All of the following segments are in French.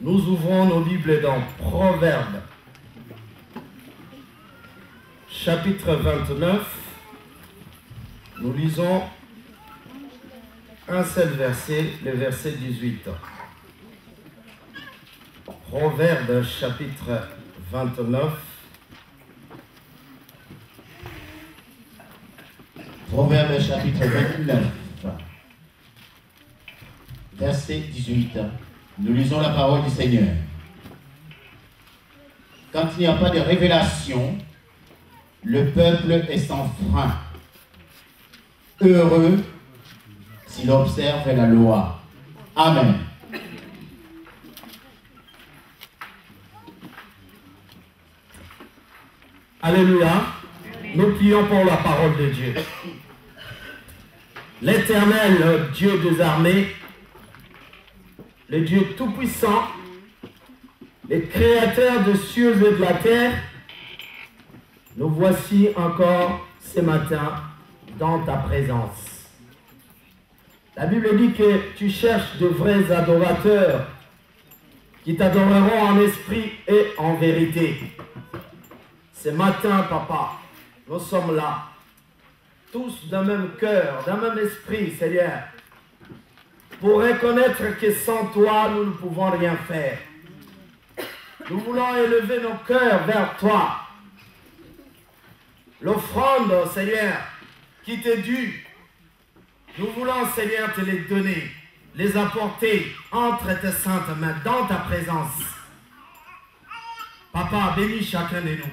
Nous ouvrons nos Bibles dans Proverbes, chapitre 29. Nous lisons un seul verset, le verset 18. Proverbes, chapitre 29. Proverbes, chapitre 29, verset 18. Nous lisons la parole du Seigneur. Quand il n'y a pas de révélation, le peuple est sans frein. Heureux s'il observe la loi. Amen. Alléluia. Nous prions pour la parole de Dieu. L'Éternel, Dieu des armées, le Dieu tout-puissant, le créateur des cieux et de la terre, nous voici encore ce matin dans ta présence. La Bible dit que tu cherches de vrais adorateurs qui t'adoreront en esprit et en vérité. Ce matin, papa, nous sommes là, tous d'un même cœur, d'un même esprit, Seigneur, pour reconnaître que sans toi, nous ne pouvons rien faire. Nous voulons élever nos cœurs vers toi. L'offrande, Seigneur, qui t'est due, nous voulons, Seigneur, te les donner, les apporter entre tes saintes mains, dans ta présence. Papa, bénis chacun de nous.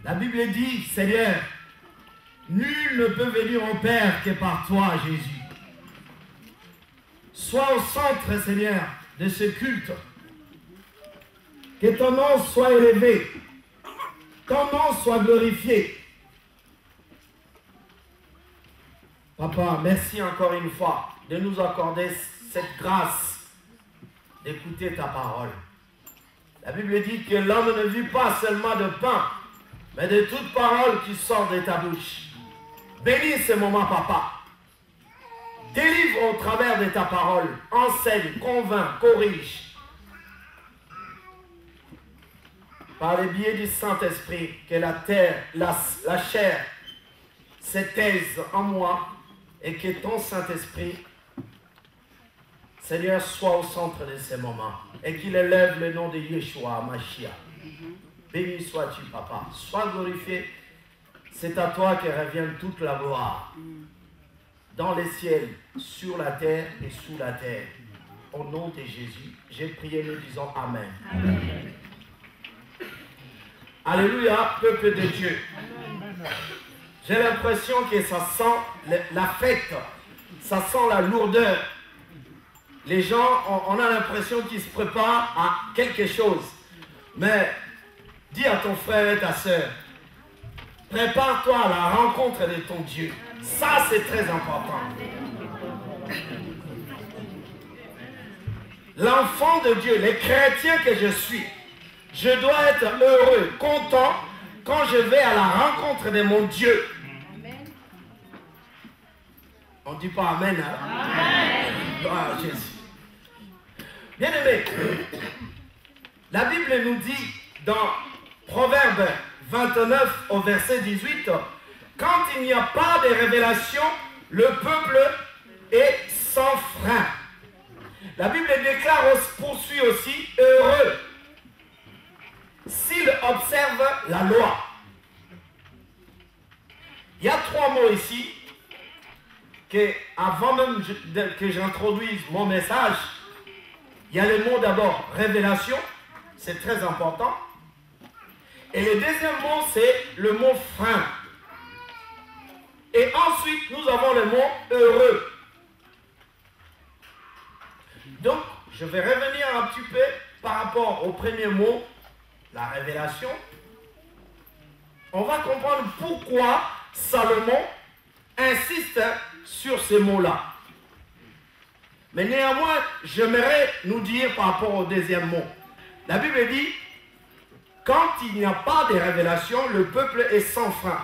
La Bible dit, Seigneur, nul ne peut venir au Père que par toi, Jésus. Sois au centre, Seigneur, de ce culte. Que ton nom soit élevé. Ton nom soit glorifié. Papa, merci encore une fois de nous accorder cette grâce d'écouter ta parole. La Bible dit que l'homme ne vit pas seulement de pain, mais de toute parole qui sort de ta bouche. Bénis ce moment, papa. Délivre au travers de ta parole. Enseigne, convainc, corrige. Par le biais du Saint-Esprit, que la terre, la chair se taise en moi et que ton Saint-Esprit, Seigneur, soit au centre de ces moments et qu'il élève le nom de Yeshua, Mashiach. Béni sois-tu, papa. Sois glorifié. C'est à toi que revient toute la gloire. Dans les ciels, sur la terre et sous la terre. Au nom de Jésus, j'ai prié, nous disons Amen. Amen. Alléluia, peuple de Dieu. J'ai l'impression que ça sent la fête. Ça sent la lourdeur. Les gens, on a l'impression qu'ils se préparent à quelque chose. Mais dis à ton frère et ta soeur, prépare-toi à la rencontre de ton Dieu. Ça, c'est très important. L'enfant de Dieu, les chrétiens que je suis, je dois être heureux, content quand je vais à la rencontre de mon Dieu. On ne dit pas Amen, hein? Amen. Gloire à Jésus. Bien aimé, la Bible nous dit dans Proverbe 29 au verset 18, quand il n'y a pas de révélation, le peuple est sans frein. La Bible déclare, poursuit aussi, heureux s'il observe la loi. Il y a trois mots ici que, avant même que j'introduise mon message, il y a le mot d'abord révélation, c'est très important. Et le deuxième mot, c'est le mot frein. Et ensuite, nous avons le mot heureux. Donc, je vais revenir un petit peu par rapport au premier mot, la révélation. On va comprendre pourquoi Salomon insiste sur ces mots-là. Mais néanmoins, j'aimerais nous dire par rapport au deuxième mot. La Bible dit, quand il n'y a pas de révélation, le peuple est sans frein.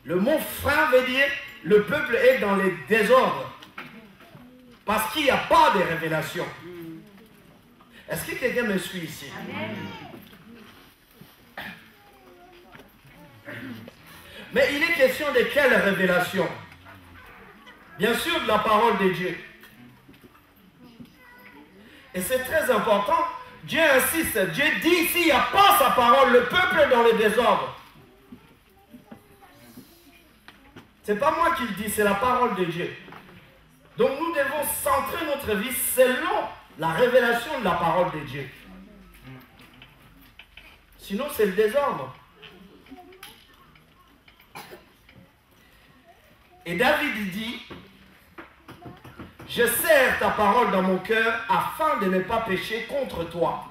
Le mot frein veut dire le peuple est dans les désordres. Parce qu'il n'y a pas de révélation. Est-ce que quelqu'un me suit ici? Amen. Mais il est question de quelle révélation? Bien sûr, de la parole de Dieu. Et c'est très important. Dieu insiste. Dieu dit, s'il n'y a pas sa parole, le peuple est dans le désordre. C'est pas moi qui le dis, c'est la parole de Dieu. Donc nous devons centrer notre vie selon la révélation de la parole de Dieu. Sinon, c'est le désordre. Et David dit, je serre ta parole dans mon cœur afin de ne pas pécher contre toi.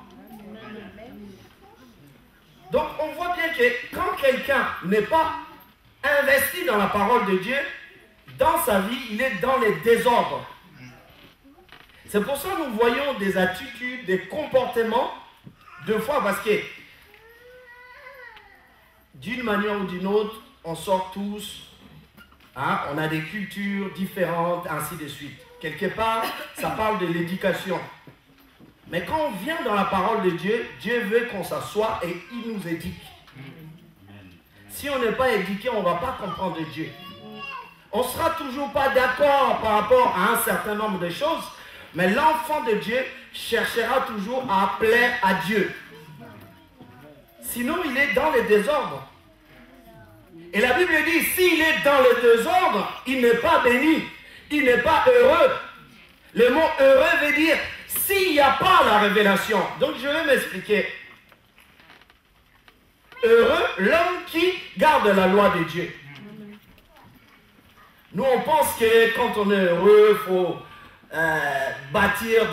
Donc on voit bien que quand quelqu'un n'est pas investi dans la parole de Dieu, dans sa vie, il est dans les désordres. C'est pour ça que nous voyons des attitudes, des comportements, deux fois, parce que d'une manière ou d'une autre, on sort tous, hein, on a des cultures différentes, ainsi de suite. Quelque part, ça parle de l'éducation. Mais quand on vient dans la parole de Dieu, Dieu veut qu'on s'assoie et il nous éduque. Si on n'est pas éduqué, on ne va pas comprendre Dieu. On ne sera toujours pas d'accord par rapport à un certain nombre de choses, mais l'enfant de Dieu cherchera toujours à plaire à Dieu. Sinon, il est dans le désordre. Et la Bible dit, s'il est dans le désordre, il n'est pas béni, il n'est pas heureux. Le mot heureux veut dire, s'il n'y a pas la révélation. Donc je vais m'expliquer. Heureux, l'homme qui garde la loi de Dieu. Nous, on pense que quand on est heureux, il faut bâtir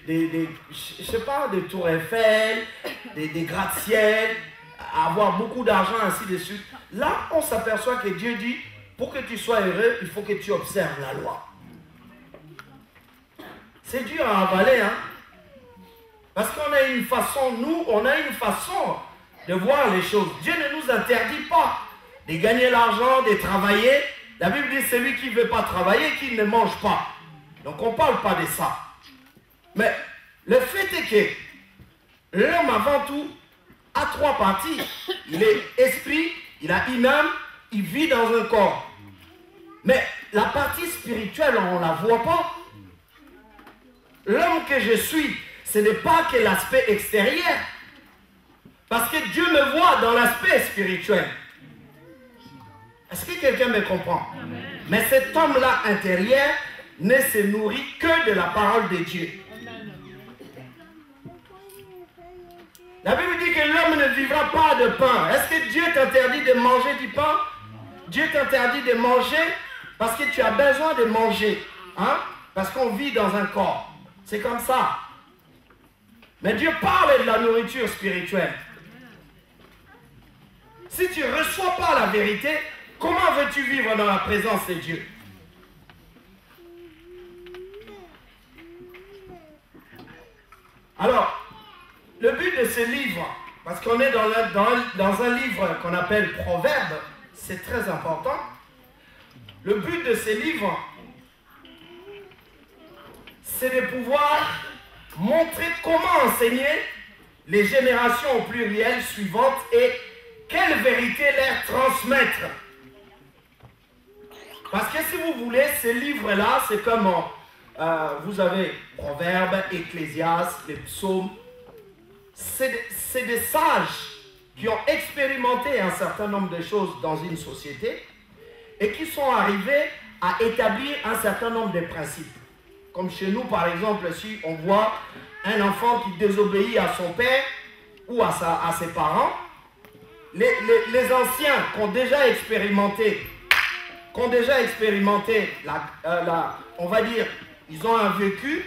je sais pas, des tours Eiffel, des gratte-ciel, avoir beaucoup d'argent, ainsi de suite. Là, on s'aperçoit que Dieu dit, pour que tu sois heureux, il faut que tu observes la loi. C'est dur à avaler, hein. Parce qu'on a une façon, nous, on a une façon de voir les choses. Dieu ne nous interdit pas de gagner l'argent, de travailler. La Bible dit, celui qui ne veut pas travailler, qui ne mange pas. Donc on ne parle pas de ça. Mais le fait est que l'homme, avant tout, a trois parties. Il est esprit, il a une âme, il vit dans un corps. Mais la partie spirituelle, on ne la voit pas. L'homme que je suis, ce n'est pas que l'aspect extérieur. Parce que Dieu me voit dans l'aspect spirituel. Est-ce que quelqu'un me comprend? Amen. Mais cet homme-là intérieur ne se nourrit que de la parole de Dieu. Amen. La Bible dit que l'homme ne vivra pas de pain. Est-ce que Dieu t'interdit de manger du pain? Dieu t'interdit de manger parce que tu as besoin de manger. Hein? Parce qu'on vit dans un corps. C'est comme ça. Mais Dieu parle de la nourriture spirituelle. Si tu ne reçois pas la vérité, comment veux-tu vivre dans la présence de Dieu? Alors, le but de ce livre, parce qu'on est dans un livre qu'on appelle Proverbes, c'est très important. Le but de ce livre, c'est de pouvoir montrer comment enseigner les générations au pluriel suivantes et quelle vérité leur transmettre. Parce que si vous voulez, ces livres-là, c'est comme vous avez Proverbes, Ecclésiaste, les psaumes. C'est des sages qui ont expérimenté un certain nombre de choses dans une société et qui sont arrivés à établir un certain nombre de principes. Comme chez nous, par exemple, si on voit un enfant qui désobéit à son père ou à ses parents, les anciens qui ont déjà expérimenté, on va dire, ils ont un vécu,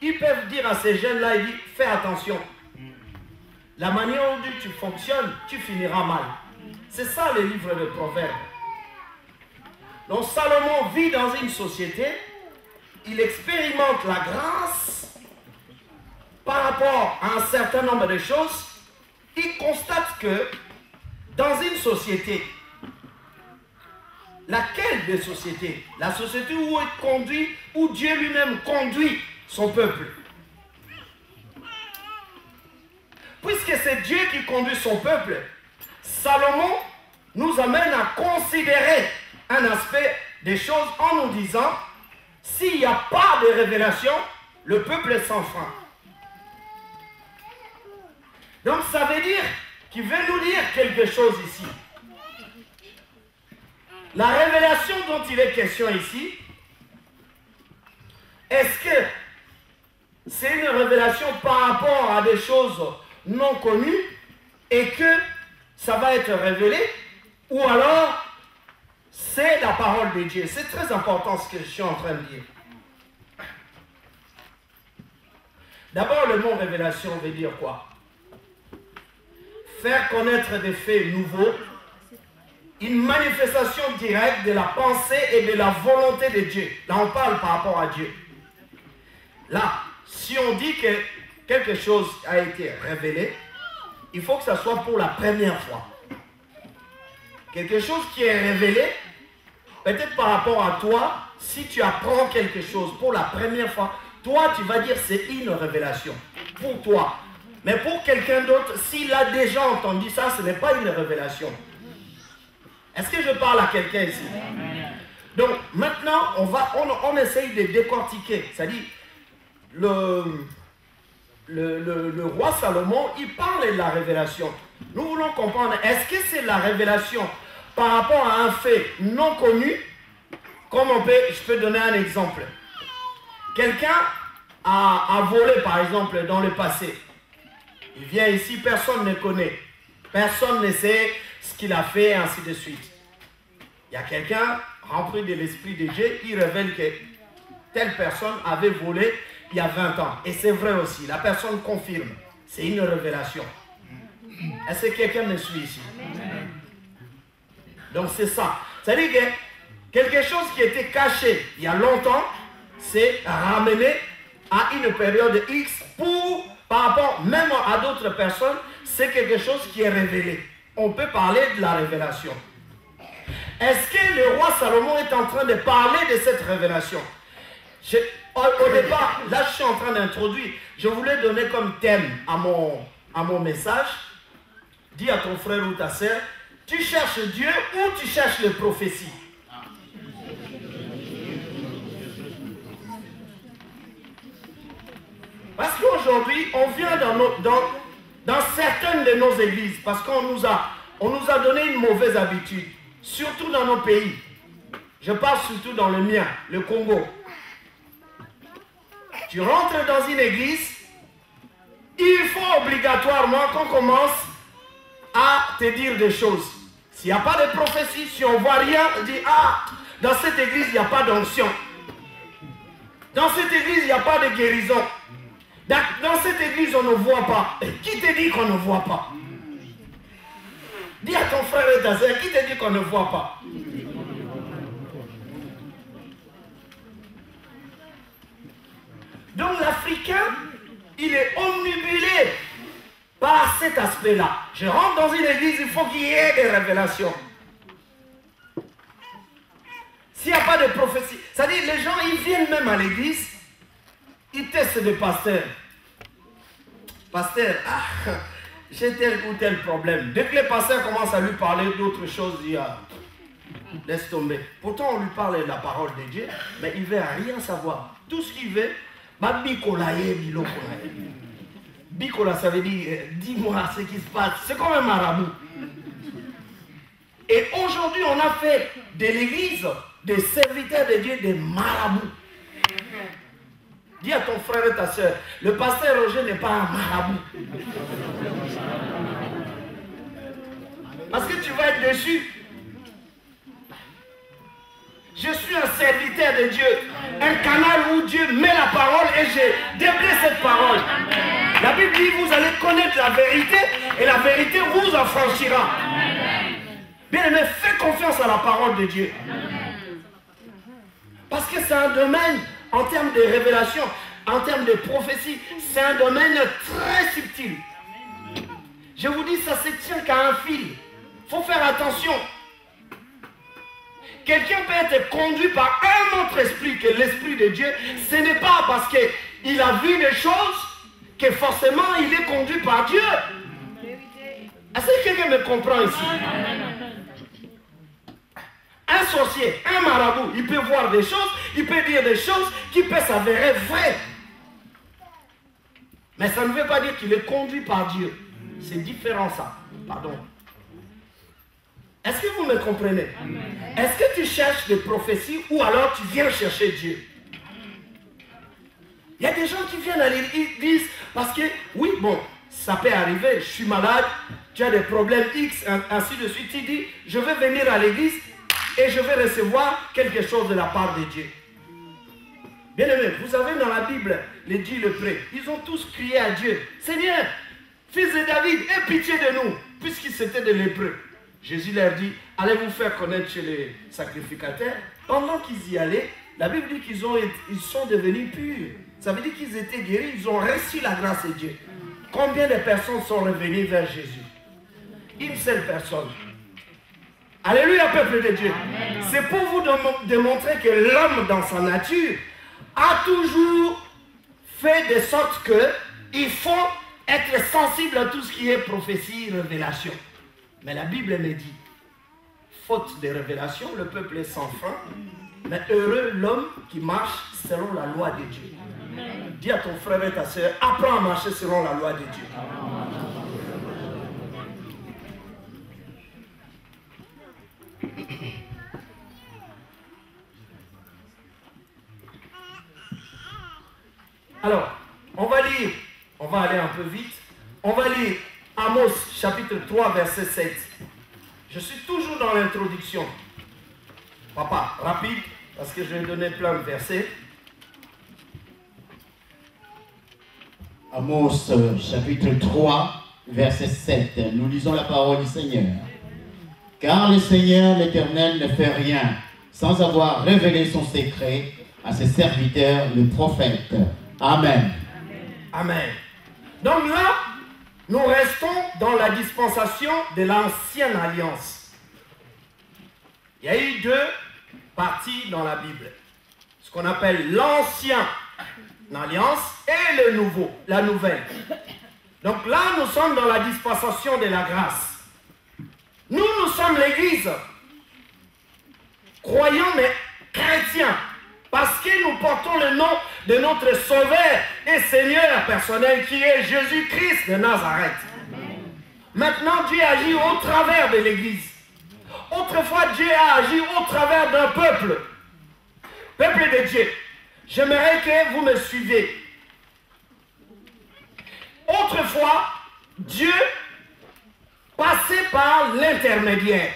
ils peuvent dire à ces jeunes-là, ils disent, fais attention. La manière dont tu fonctionnes, tu finiras mal. C'est ça le livre de Proverbes. Donc Salomon vit dans une société, il expérimente la grâce par rapport à un certain nombre de choses. Il constate que dans une société, laquelle des sociétés? La société où est conduit, où Dieu lui-même conduit son peuple. Puisque c'est Dieu qui conduit son peuple, Salomon nous amène à considérer un aspect des choses en nous disant, s'il n'y a pas de révélation, le peuple est sans frein. Donc ça veut dire qu'il veut nous dire quelque chose ici. La révélation dont il est question ici, est-ce que c'est une révélation par rapport à des choses non connues et que ça va être révélé, ou alors c'est la parole de Dieu? C'est très important ce que je suis en train de dire. D'abord, le mot révélation veut dire quoi? Faire connaître des faits nouveaux, une manifestation directe de la pensée et de la volonté de Dieu. Là, on parle par rapport à Dieu. Là, si on dit que quelque chose a été révélé, il faut que ça soit pour la première fois. Quelque chose qui est révélé, peut-être par rapport à toi, si tu apprends quelque chose pour la première fois, toi, tu vas dire c'est une révélation pour toi. Mais pour quelqu'un d'autre, s'il a déjà entendu ça, ce n'est pas une révélation. Est-ce que je parle à quelqu'un ici? Donc, maintenant, on essaye de décortiquer. C'est-à-dire, le roi Salomon, il parle de la révélation. Nous voulons comprendre, est-ce que c'est la révélation par rapport à un fait non connu? Comme je peux donner un exemple. Quelqu'un a volé, par exemple, dans le passé. Il vient ici, personne ne connaît. Personne ne sait ce qu'il a fait, ainsi de suite. Il y a quelqu'un rempli de l'Esprit de Dieu, il révèle que telle personne avait volé il y a 20 ans. Et c'est vrai aussi, la personne confirme. C'est une révélation. Est-ce que quelqu'un me suit ici? Donc c'est ça. C'est-à-dire que quelque chose qui était caché il y a longtemps, c'est ramené à une période X par rapport même à d'autres personnes, c'est quelque chose qui est révélé. On peut parler de la révélation. Est-ce que le roi Salomon est en train de parler de cette révélation? Au départ, là je suis en train d'introduire, je voulais donner comme thème à mon message, dis à ton frère ou ta sœur, tu cherches Dieu ou tu cherches les prophéties? Parce qu'aujourd'hui, on vient dans certaines de nos églises, parce qu'on nous a donné une mauvaise habitude, surtout dans nos pays. Je parle surtout dans le mien, le Congo. Tu rentres dans une église, il faut obligatoirement qu'on commence à te dire des choses. S'il n'y a pas de prophétie, si on ne voit rien, on dit, ah, dans cette église, il n'y a pas d'onction. Dans cette église, il n'y a pas de guérison. Dans cette église, on ne voit pas. Et qui te dit qu'on ne voit pas? Dis à ton frère et ta soeur, qui te dit qu'on ne voit pas? Donc l'Africain, il est omnibulé par cet aspect-là. Je rentre dans une église, il faut qu'il y ait des révélations. S'il n'y a pas de prophétie, c'est-à-dire les gens, ils viennent même à l'église, ils testent des pasteurs. Pasteur, j'ai tel ou tel problème. Dès que les pasteurs commencent à lui parler d'autres choses, il dit, laisse tomber. Pourtant, on lui parle de la parole de Dieu, mais il ne veut rien savoir. Tout ce qu'il veut, Bikola, ça veut dire, dis-moi ce qui se passe. C'est comme un marabout. Et aujourd'hui, on a fait de l'église des serviteurs de Dieu, des marabouts. Dis à ton frère et ta soeur, le pasteur Roger n'est pas un marabout. Parce que tu vas être déçu. Je suis un serviteur de Dieu, un canal où Dieu met la parole et je déblai cette parole. La Bible dit, vous allez connaître la vérité et la vérité vous affranchira. Bien aimé, fais confiance à la parole de Dieu. Parce que c'est un domaine, en termes de révélation, en termes de prophétie, c'est un domaine très subtil. Je vous dis, ça ne se tient qu'à un fil. Il faut faire attention. quelqu'un peut être conduit par un autre esprit que l'esprit de Dieu. Ce n'est pas parce qu'il a vu des choses que forcément il est conduit par Dieu. Est-ce que quelqu'un me comprend ici? Un sorcier, un marabout, il peut voir des choses, il peut dire des choses qui peuvent s'avérer vraies. Mais ça ne veut pas dire qu'il est conduit par Dieu. C'est différent ça. Pardon. Est-ce que vous me comprenez? Est-ce que tu cherches des prophéties ou alors tu viens chercher Dieu? Il y a des gens qui viennent à l'église parce que, oui, bon, ça peut arriver, je suis malade, tu as des problèmes X, ainsi de suite. Tu dis, je vais venir à l'église et je vais recevoir quelque chose de la part de Dieu. Bien aimé, vous avez dans la Bible les 10 lépreux. Ils ont tous crié à Dieu, Seigneur, fils de David, aie pitié de nous, puisqu'ils étaient des lépreux. Jésus leur dit, allez vous faire connaître chez les sacrificateurs. Pendant qu'ils y allaient, la Bible dit qu'ils sont devenus purs. Ça veut dire qu'ils étaient guéris, ils ont reçu la grâce de Dieu. Combien de personnes sont revenues vers Jésus? Une seule personne. Alléluia, peuple de Dieu. C'est pour vous démontrer que l'homme dans sa nature a toujours fait de sorte qu'il faut être sensible à tout ce qui est prophétie, révélation. Mais la Bible me dit, faute de révélation, le peuple est sans frein, mais heureux l'homme qui marche selon la loi de Dieu. Dis à ton frère et ta soeur, apprends à marcher selon la loi de Dieu. Alors, on va lire, on va aller un peu vite, on va lire Amos chapitre 3 verset 7. Je suis toujours dans l'introduction. Papa, rapide, parce que je vais donner plein de versets. Amos chapitre 3 verset 7. Nous lisons la parole du Seigneur. Car le Seigneur l'Éternel ne fait rien sans avoir révélé son secret à ses serviteurs, les prophètes. Amen. Amen. Donc là, nous restons dans la dispensation de l'ancienne alliance. Il y a eu deux parties dans la Bible. Ce qu'on appelle l'ancienne alliance et le nouveau, la nouvelle. Donc là, nous sommes dans la dispensation de la grâce. Nous sommes l'Église, croyants mais chrétiens, parce que nous portons le nom de notre Sauveur et Seigneur personnel qui est Jésus-Christ de Nazareth. Amen. Maintenant, Dieu agit au travers de l'Église. Autrefois, Dieu a agi au travers d'un peuple. Peuple de Dieu, j'aimerais que vous me suiviez. Autrefois, Dieu passait par l'intermédiaire.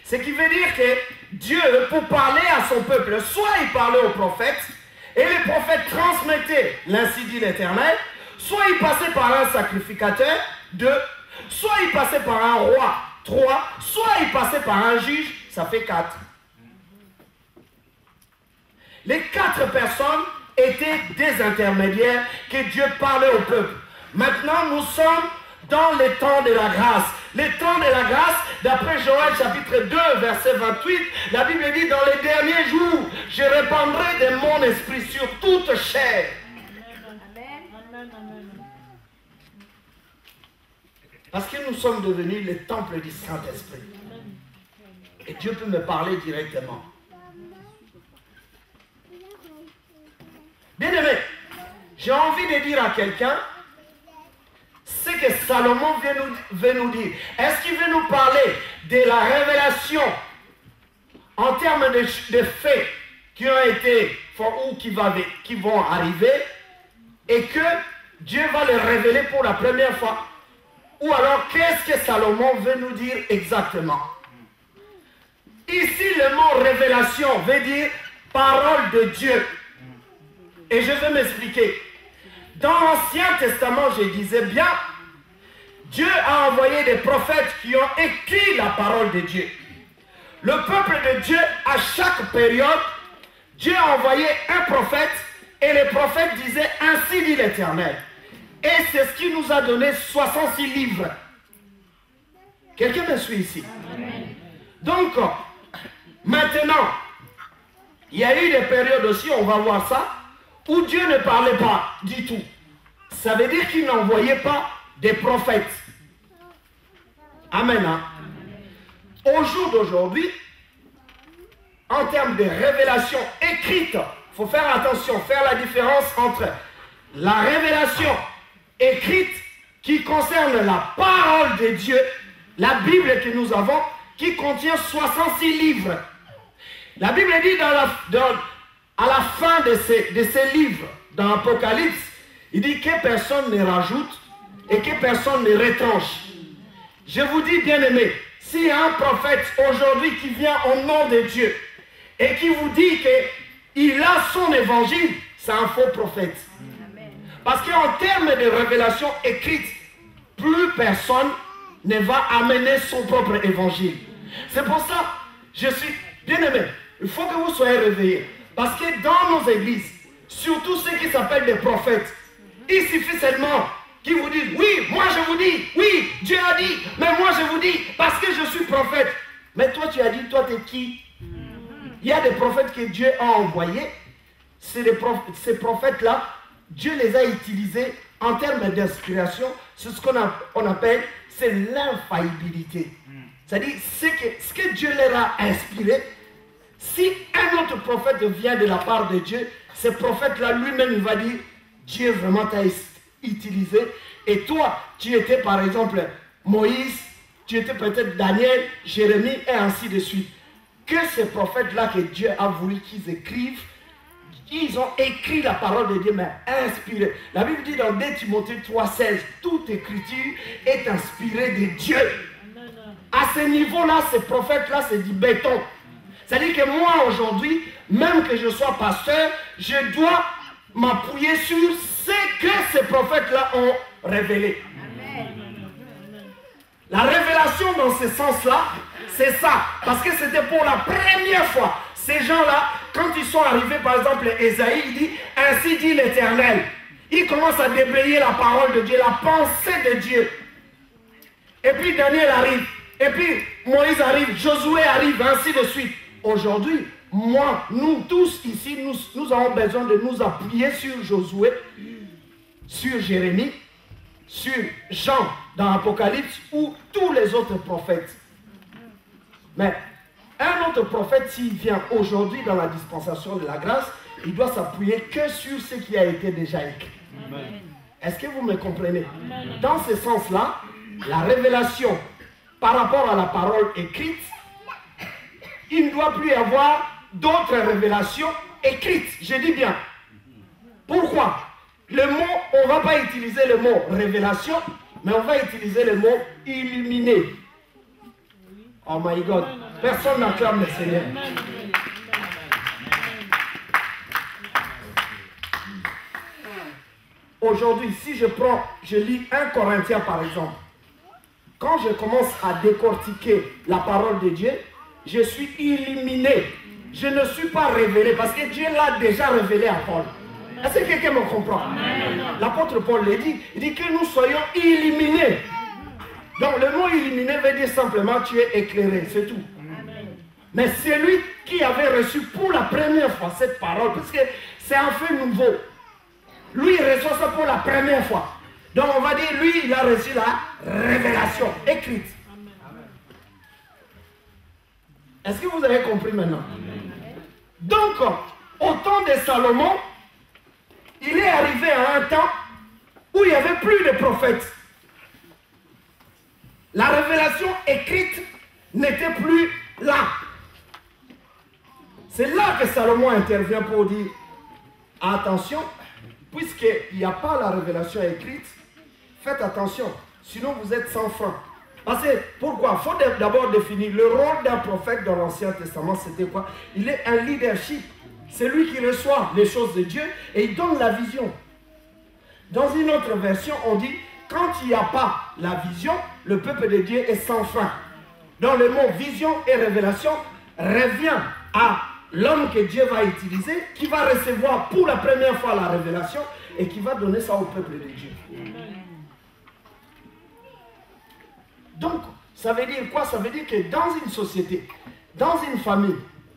Ce qui veut dire que Dieu, pour parler à son peuple, soit il parlait aux prophètes, et les prophètes transmettaient l'ainsi dit l'Éternel, soit il passait par un sacrificateur, 2, soit il passait par un roi, 3, soit il passait par un juge, ça fait 4. Les 4 personnes étaient des intermédiaires que Dieu parlait au peuple. Maintenant, nous sommes dans les temps de la grâce. Les temps de la grâce, d'après Joël chapitre 2, verset 28, la Bible dit, dans les derniers jours, je répandrai de mon esprit sur toute chair. Amen. Parce que nous sommes devenus le temple du Saint-Esprit. Et Dieu peut me parler directement. Bien aimé, j'ai envie de dire à quelqu'un, ce que Salomon veut nous dire. Est-ce qu'il veut nous parler de la révélation en termes de faits qui ont été ou qui vont arriver et que Dieu va les révéler pour la première fois? Ou alors, qu'est-ce que Salomon veut nous dire exactement? Ici, le mot révélation veut dire parole de Dieu. Et je vais m'expliquer. Dans l'Ancien Testament, je disais bien, Dieu a envoyé des prophètes qui ont écrit la parole de Dieu. Le peuple de Dieu, à chaque période, Dieu a envoyé un prophète et les prophètes disaient « Ainsi dit l'Éternel ». Et c'est ce qui nous a donné 66 livres. Quelqu'un me suit ici? Amen. Donc, maintenant, il y a eu des périodes aussi, on va voir ça, où Dieu ne parlait pas du tout. Ça veut dire qu'il n'envoyait pas des prophètes. Amen. Hein? Au jour d'aujourd'hui, en termes de révélation écrite, il faut faire attention, faire la différence entre la révélation écrite qui concerne la parole de Dieu, la Bible que nous avons, qui contient 66 livres. La Bible dit à la fin de ces livres, dans l'Apocalypse, il dit que personne ne rajoute et que personne ne retranche. Je vous dis, bien-aimés, s'il y a un prophète aujourd'hui qui vient au nom de Dieu et qui vous dit qu'il a son évangile, c'est un faux prophète. Parce qu'en termes de révélation écrite, plus personne ne va amener son propre évangile. C'est pour ça, je suis bien-aimé, il faut que vous soyez réveillés. Parce que dans nos églises, surtout ceux qui s'appellent des prophètes, il suffit seulement qu'ils vous disent, oui, moi je vous dis, oui, Dieu a dit, mais moi je vous dis, parce que je suis prophète. Mais toi tu as dit, toi tu es qui? Il y a des prophètes que Dieu a envoyés. Ces prophètes-là, Dieu les a utilisés en termes d'inspiration. C'est ce qu'on appelle, c'est l'infaillibilité. C'est-à-dire, ce que Dieu leur a inspiré, si un autre prophète vient de la part de Dieu, ce prophète-là lui-même il va dire, Dieu vraiment t'a utilisé. Et toi, tu étais par exemple Moïse, tu étais peut-être Daniel, Jérémie et ainsi de suite. Que ces prophètes-là que Dieu a voulu qu'ils écrivent, ils ont écrit la parole de Dieu, mais inspirée. La Bible dit dans 2 Timothée 3,16, toute écriture est inspirée de Dieu. À ce niveau-là, ces prophètes-là, c'est du béton. C'est-à-dire que moi, aujourd'hui, même que je sois pasteur, je dois m'appuyer sur ce que ces prophètes-là ont révélé. La révélation dans ce sens-là, c'est ça. Parce que c'était pour la première fois. Ces gens-là, quand ils sont arrivés, par exemple, Ésaïe, il dit, ainsi dit l'Éternel. Il commence à déblayer la parole de Dieu, la pensée de Dieu. Et puis Daniel arrive. Et puis Moïse arrive, Josué arrive, ainsi de suite. Aujourd'hui, moi, nous tous ici, nous avons besoin de nous appuyer sur Josué, sur Jérémie, sur Jean dans l'Apocalypse ou tous les autres prophètes. Mais un autre prophète, s'il vient aujourd'hui dans la dispensation de la grâce, il doit s'appuyer que sur ce qui a été déjà écrit. Est-ce que vous me comprenez? Dans ce sens-là, la révélation par rapport à la parole écrite, il ne doit plus y avoir d'autres révélations écrites. Je dis bien. Pourquoi? Le mot, on ne va pas utiliser le mot révélation, mais on va utiliser le mot illuminé. Oh my God. Personne n'acclame le Seigneur. Aujourd'hui, si je lis 1 Corinthiens par exemple, quand je commence à décortiquer la parole de Dieu, je suis illuminé. Je ne suis pas révélé parce que Dieu l'a déjà révélé à Paul. Est-ce que quelqu'un me comprend? L'apôtre Paul le dit, il dit que nous soyons illuminés. Donc le mot illuminé veut dire simplement tu es éclairé, c'est tout. Mais celui qui avait reçu pour la première fois cette parole, parce que c'est un fait nouveau, lui il reçoit ça pour la première fois. Donc on va dire, lui il a reçu la révélation écrite. Est-ce que vous avez compris maintenant? Donc, au temps de Salomon, il est arrivé à un temps où il n'y avait plus de prophètes. La révélation écrite n'était plus là. C'est là que Salomon intervient pour dire, attention, puisqu'il n'y a pas la révélation écrite, faites attention, sinon vous êtes sans frein. Parce que, pourquoi? Il faut d'abord définir le rôle d'un prophète dans l'Ancien Testament, c'était quoi? Il est un leadership. C'est lui qui reçoit les choses de Dieu et il donne la vision. Dans une autre version, on dit, quand il n'y a pas la vision, le peuple de Dieu est sans frein. Donc le mot vision et révélation revient à l'homme que Dieu va utiliser, qui va recevoir pour la première fois la révélation et qui va donner ça au peuple de Dieu. Donc, Ça veut dire quoi? Ça veut dire que dans une société, dans une famille,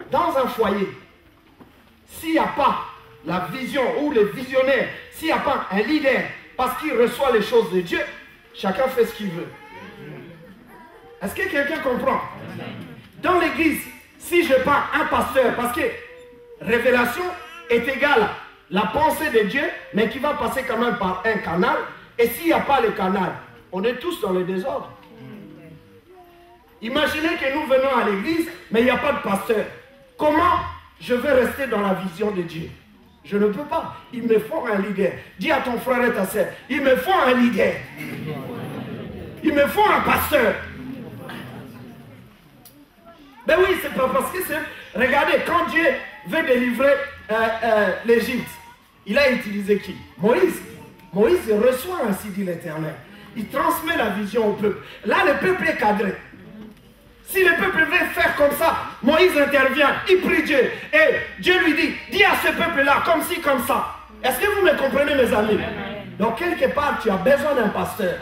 dans un foyer, s'il n'y a pas la vision ou le visionnaire, s'il n'y a pas un leader, parce qu'il reçoit les choses de Dieu, chacun fait ce qu'il veut. Est-ce que quelqu'un comprend? Dans l'église, si je prends un pasteur, parce que révélation est égale à la pensée de Dieu, mais qui va passer quand même par un canal, et s'il n'y a pas le canal, on est tous dans le désordre. Imaginez que nous venons à l'église, mais il n'y a pas de pasteur. Comment je vais rester dans la vision de Dieu? Je ne peux pas. Il me faut un leader. Dis à ton frère et ta soeur, il me faut un leader. Il me faut un pasteur. Ben oui, c'est pas parce que c'est... Regardez, quand Dieu veut délivrer l'Égypte, il a utilisé qui? Moïse. Moïse reçoit ainsi dit l'Éternel. Il transmet la vision au peuple. Là, le peuple est cadré. Si le peuple veut faire comme ça, Moïse intervient, il prie Dieu. Et Dieu lui dit, dis à ce peuple-là, comme ci, comme ça. Est-ce que vous me comprenez, mes amis? Donc, quelque part, tu as besoin d'un pasteur.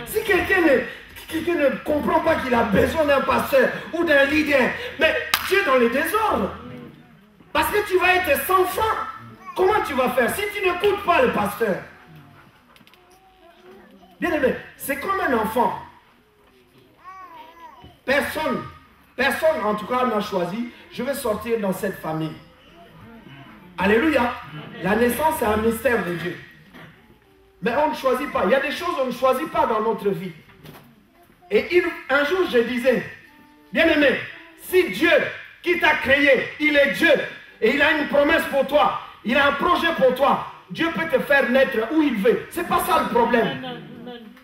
Si quelqu'un ne comprend pas qu'il a besoin d'un pasteur ou d'un leader, mais tu es dans le désordre. Parce que tu vas être sans fin. Comment tu vas faire si tu n'écoutes pas le pasteur? Bien aimé, c'est comme un enfant. Personne en tout cas n'a choisi, je vais sortir dans cette famille. Alléluia. La naissance est un mystère de Dieu. Mais on ne choisit pas. Il y a des choses qu'on ne choisit pas dans notre vie. Et un jour je disais, bien aimé, si Dieu qui t'a créé, il est Dieu, et il a une promesse pour toi, il a un projet pour toi, Dieu peut te faire naître où il veut. C'est pas ça le problème.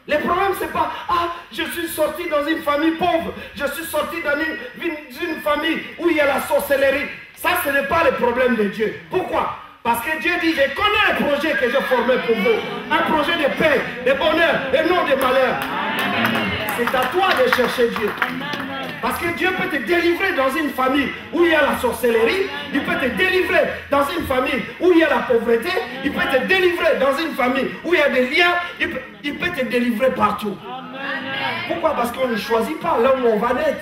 Le problème, c'est pas, ah, je suis sorti dans une famille pauvre, je suis sorti dans une famille où il y a la sorcellerie. Ça, ce n'est pas le problème de Dieu. Pourquoi? Parce que Dieu dit, je connais le projet que j'ai formé pour vous. Un projet de paix, de bonheur et non de malheur. C'est à toi de chercher Dieu. Parce que Dieu peut te délivrer dans une famille où il y a la sorcellerie, il peut te délivrer dans une famille où il y a la pauvreté, il peut te délivrer dans une famille où il y a des liens, il peut te délivrer partout. Pourquoi? Parce qu'on ne choisit pas là où on va naître.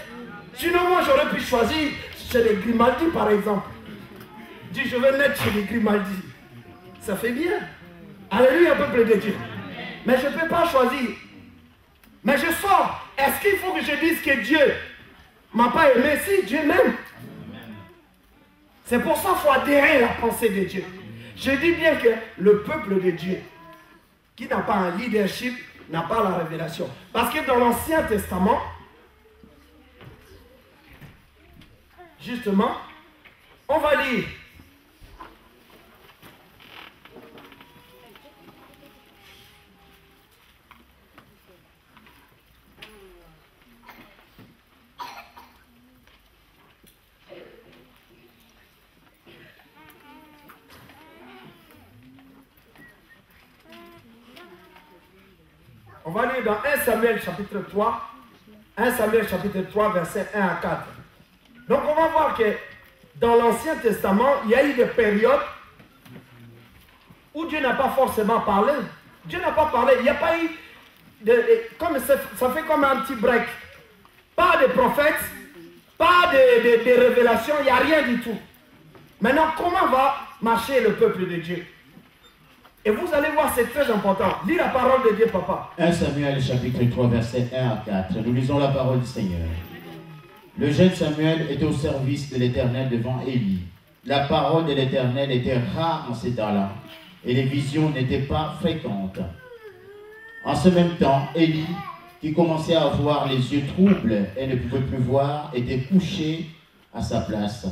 Sinon, moi, j'aurais pu choisir chez les Grimaldi, par exemple. Dis, je vais naître chez les Grimaldi. Ça fait bien. Alléluia, peuple de Dieu. Mais je ne peux pas choisir. Mais je sors. Est-ce qu'il faut que je dise que Dieu m'a pas aimé? Si, Dieu m'aime. C'est pour ça qu'il faut adhérer à la pensée de Dieu. Je dis bien que le peuple de Dieu, qui n'a pas un leadership, n'a pas la révélation. Parce que dans l'Ancien Testament, justement, on va lire. On va lire dans 1 Samuel chapitre 3, 1 Samuel chapitre 3, versets 1 à 4. Donc on va voir que dans l'Ancien Testament, il y a eu des périodes où Dieu n'a pas forcément parlé. Dieu n'a pas parlé. Il n'y a pas eu, comme ça fait comme un petit break. Pas de prophètes, pas de révélations, il n'y a rien du tout. Maintenant, comment va marcher le peuple de Dieu? Et vous allez voir, c'est très important. Lis la parole de Dieu, papa. 1 Samuel chapitre 3, versets 1 à 4. Nous lisons la parole du Seigneur. Le jeune Samuel était au service de l'Éternel devant Élie. La parole de l'Éternel était rare en ces temps-là, et les visions n'étaient pas fréquentes. En ce même temps, Élie, qui commençait à avoir les yeux troubles et ne pouvait plus voir, était couché à sa place.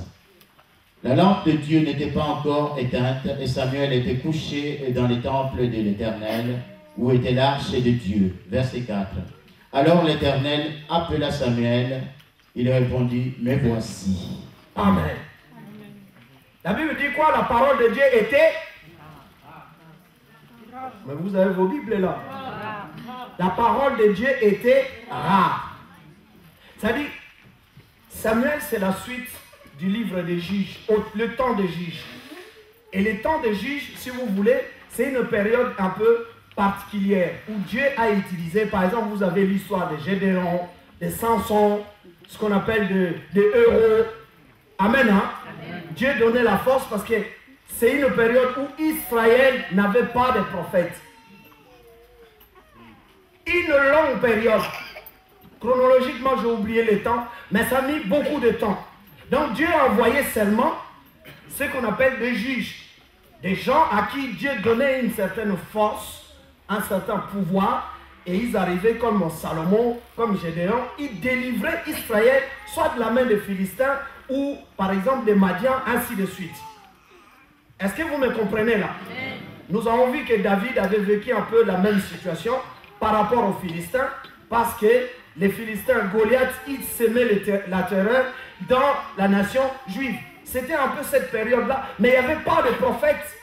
La lampe de Dieu n'était pas encore éteinte, et Samuel était couché dans les temples de l'Éternel, où était l'arche de Dieu. Verset 4. Alors l'Éternel appela Samuel. Il répondit, mais voici. Amen. La Bible dit quoi? La parole de Dieu était... Mais vous avez vos Bibles là. La parole de Dieu était rare. C'est-à-dire, Samuel, c'est la suite du livre des juges, le temps des juges. Et le temps des juges, si vous voulez, c'est une période un peu particulière où Dieu a utilisé, par exemple, vous avez l'histoire de Gédéon, des Samson, ce qu'on appelle des héros. Amen, hein? Amen. Dieu donnait la force parce que c'est une période où Israël n'avait pas de prophètes. Une longue période. Chronologiquement, j'ai oublié le temps, mais ça a mis beaucoup de temps. Donc Dieu a envoyé seulement ce qu'on appelle des juges. Des gens à qui Dieu donnait une certaine force, un certain pouvoir, et ils arrivaient comme Salomon, comme Gédéon, ils délivraient Israël, soit de la main des Philistins, ou par exemple des Madians, ainsi de suite. Est-ce que vous me comprenez là? Nous avons vu que David avait vécu un peu la même situation par rapport aux Philistins, parce que les Philistins, Goliath, ils semaient la terreur dans la nation juive. C'était un peu cette période-là, mais il n'y avait pas de prophète.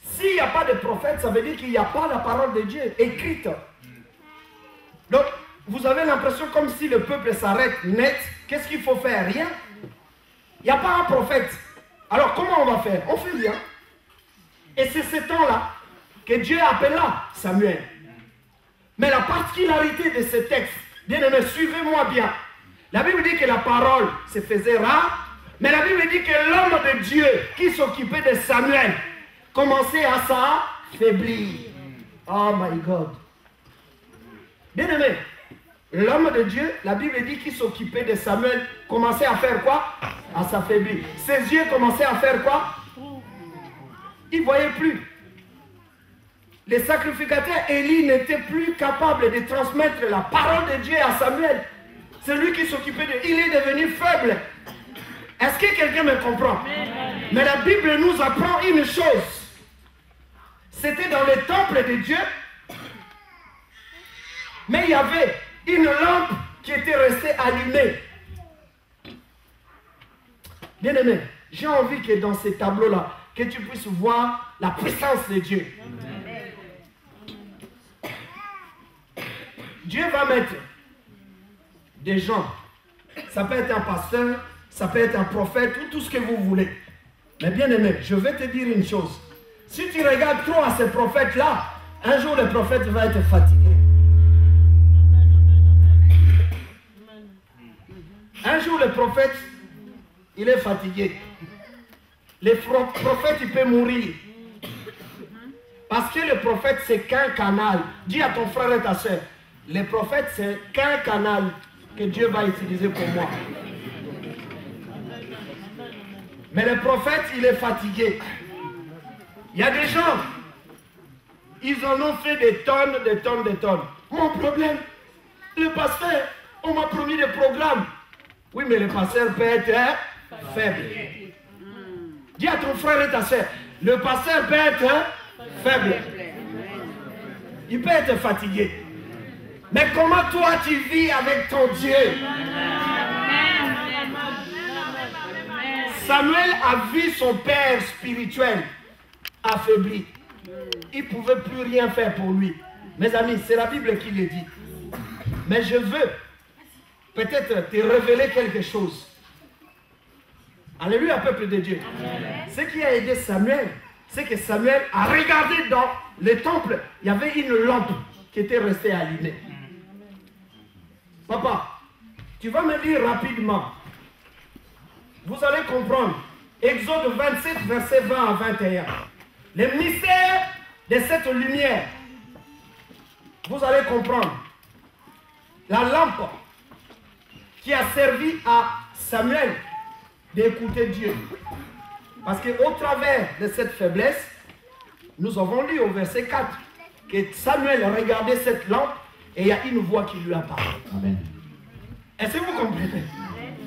S'il n'y a pas de prophète, ça veut dire qu'il n'y a pas la parole de Dieu écrite. Donc, vous avez l'impression comme si le peuple s'arrête net. Qu'est-ce qu'il faut faire? Rien. Il n'y a pas un prophète. Alors, comment on va faire? On fait rien. Et c'est ce temps-là que Dieu appela Samuel. Mais la particularité de ce texte, bien aimé, suivez-moi bien. La Bible dit que la parole se faisait rare, mais la Bible dit que l'homme de Dieu qui s'occupait de Samuel commençait à s'affaiblir. Oh my God. Bien aimé, l'homme de Dieu, la Bible dit qu'il s'occupait de Samuel, commençait à faire quoi? À s'affaiblir. Ses yeux commençaient à faire quoi? Il ne voyait plus. Les sacrificateurs, Élie n'était plus capable de transmettre la parole de Dieu à Samuel. C'est lui qui s'occupait de... Il est devenu faible. Est-ce que quelqu'un me comprend? Mais la Bible nous apprend une chose. C'était dans le temple de Dieu. Mais il y avait une lampe qui était restée allumée. Bien aimé, j'ai envie que dans ces tableaux-là, que tu puisses voir la puissance de Dieu. Dieu va mettre des gens. Ça peut être un pasteur, ça peut être un prophète, ou tout ce que vous voulez. Mais bien aimé, je vais te dire une chose. Si tu regardes trop à ces prophètes-là, un jour le prophète va être fatigué. Un jour le prophète, il est fatigué. Le prophète, il peut mourir. Parce que le prophète, c'est qu'un canal. Dis à ton frère et ta soeur, le prophète, c'est qu'un canal que Dieu va utiliser pour moi. Mais le prophète, il est fatigué. Il y a des gens, ils en ont fait des tonnes, des tonnes, des tonnes. Mon problème, le pasteur, on m'a promis des programmes. Oui, mais le pasteur peut être faible. Dis à ton frère et ta soeur, le pasteur peut être faible. Il peut être fatigué. Mais comment toi tu vis avec ton Dieu? Samuel a vu son père spirituel affaibli. Il ne pouvait plus rien faire pour lui. Mes amis, c'est la Bible qui le dit. Mais je veux peut-être te révéler quelque chose. Alléluia, peuple de Dieu. Ce qui a aidé Samuel, c'est que Samuel a regardé dans le temple. Il y avait une lampe qui était restée allumée. Papa, tu vas me dire rapidement. Vous allez comprendre. Exode 27, verset 20 à 21. Le mystère de cette lumière. Vous allez comprendre. La lampe qui a servi à Samuel d'écouter Dieu. Parce qu'au travers de cette faiblesse, nous avons lu au verset 4 que Samuel regardait cette lampe et il y a une voix qui lui a parlé. Amen. Est-ce que vous comprenez?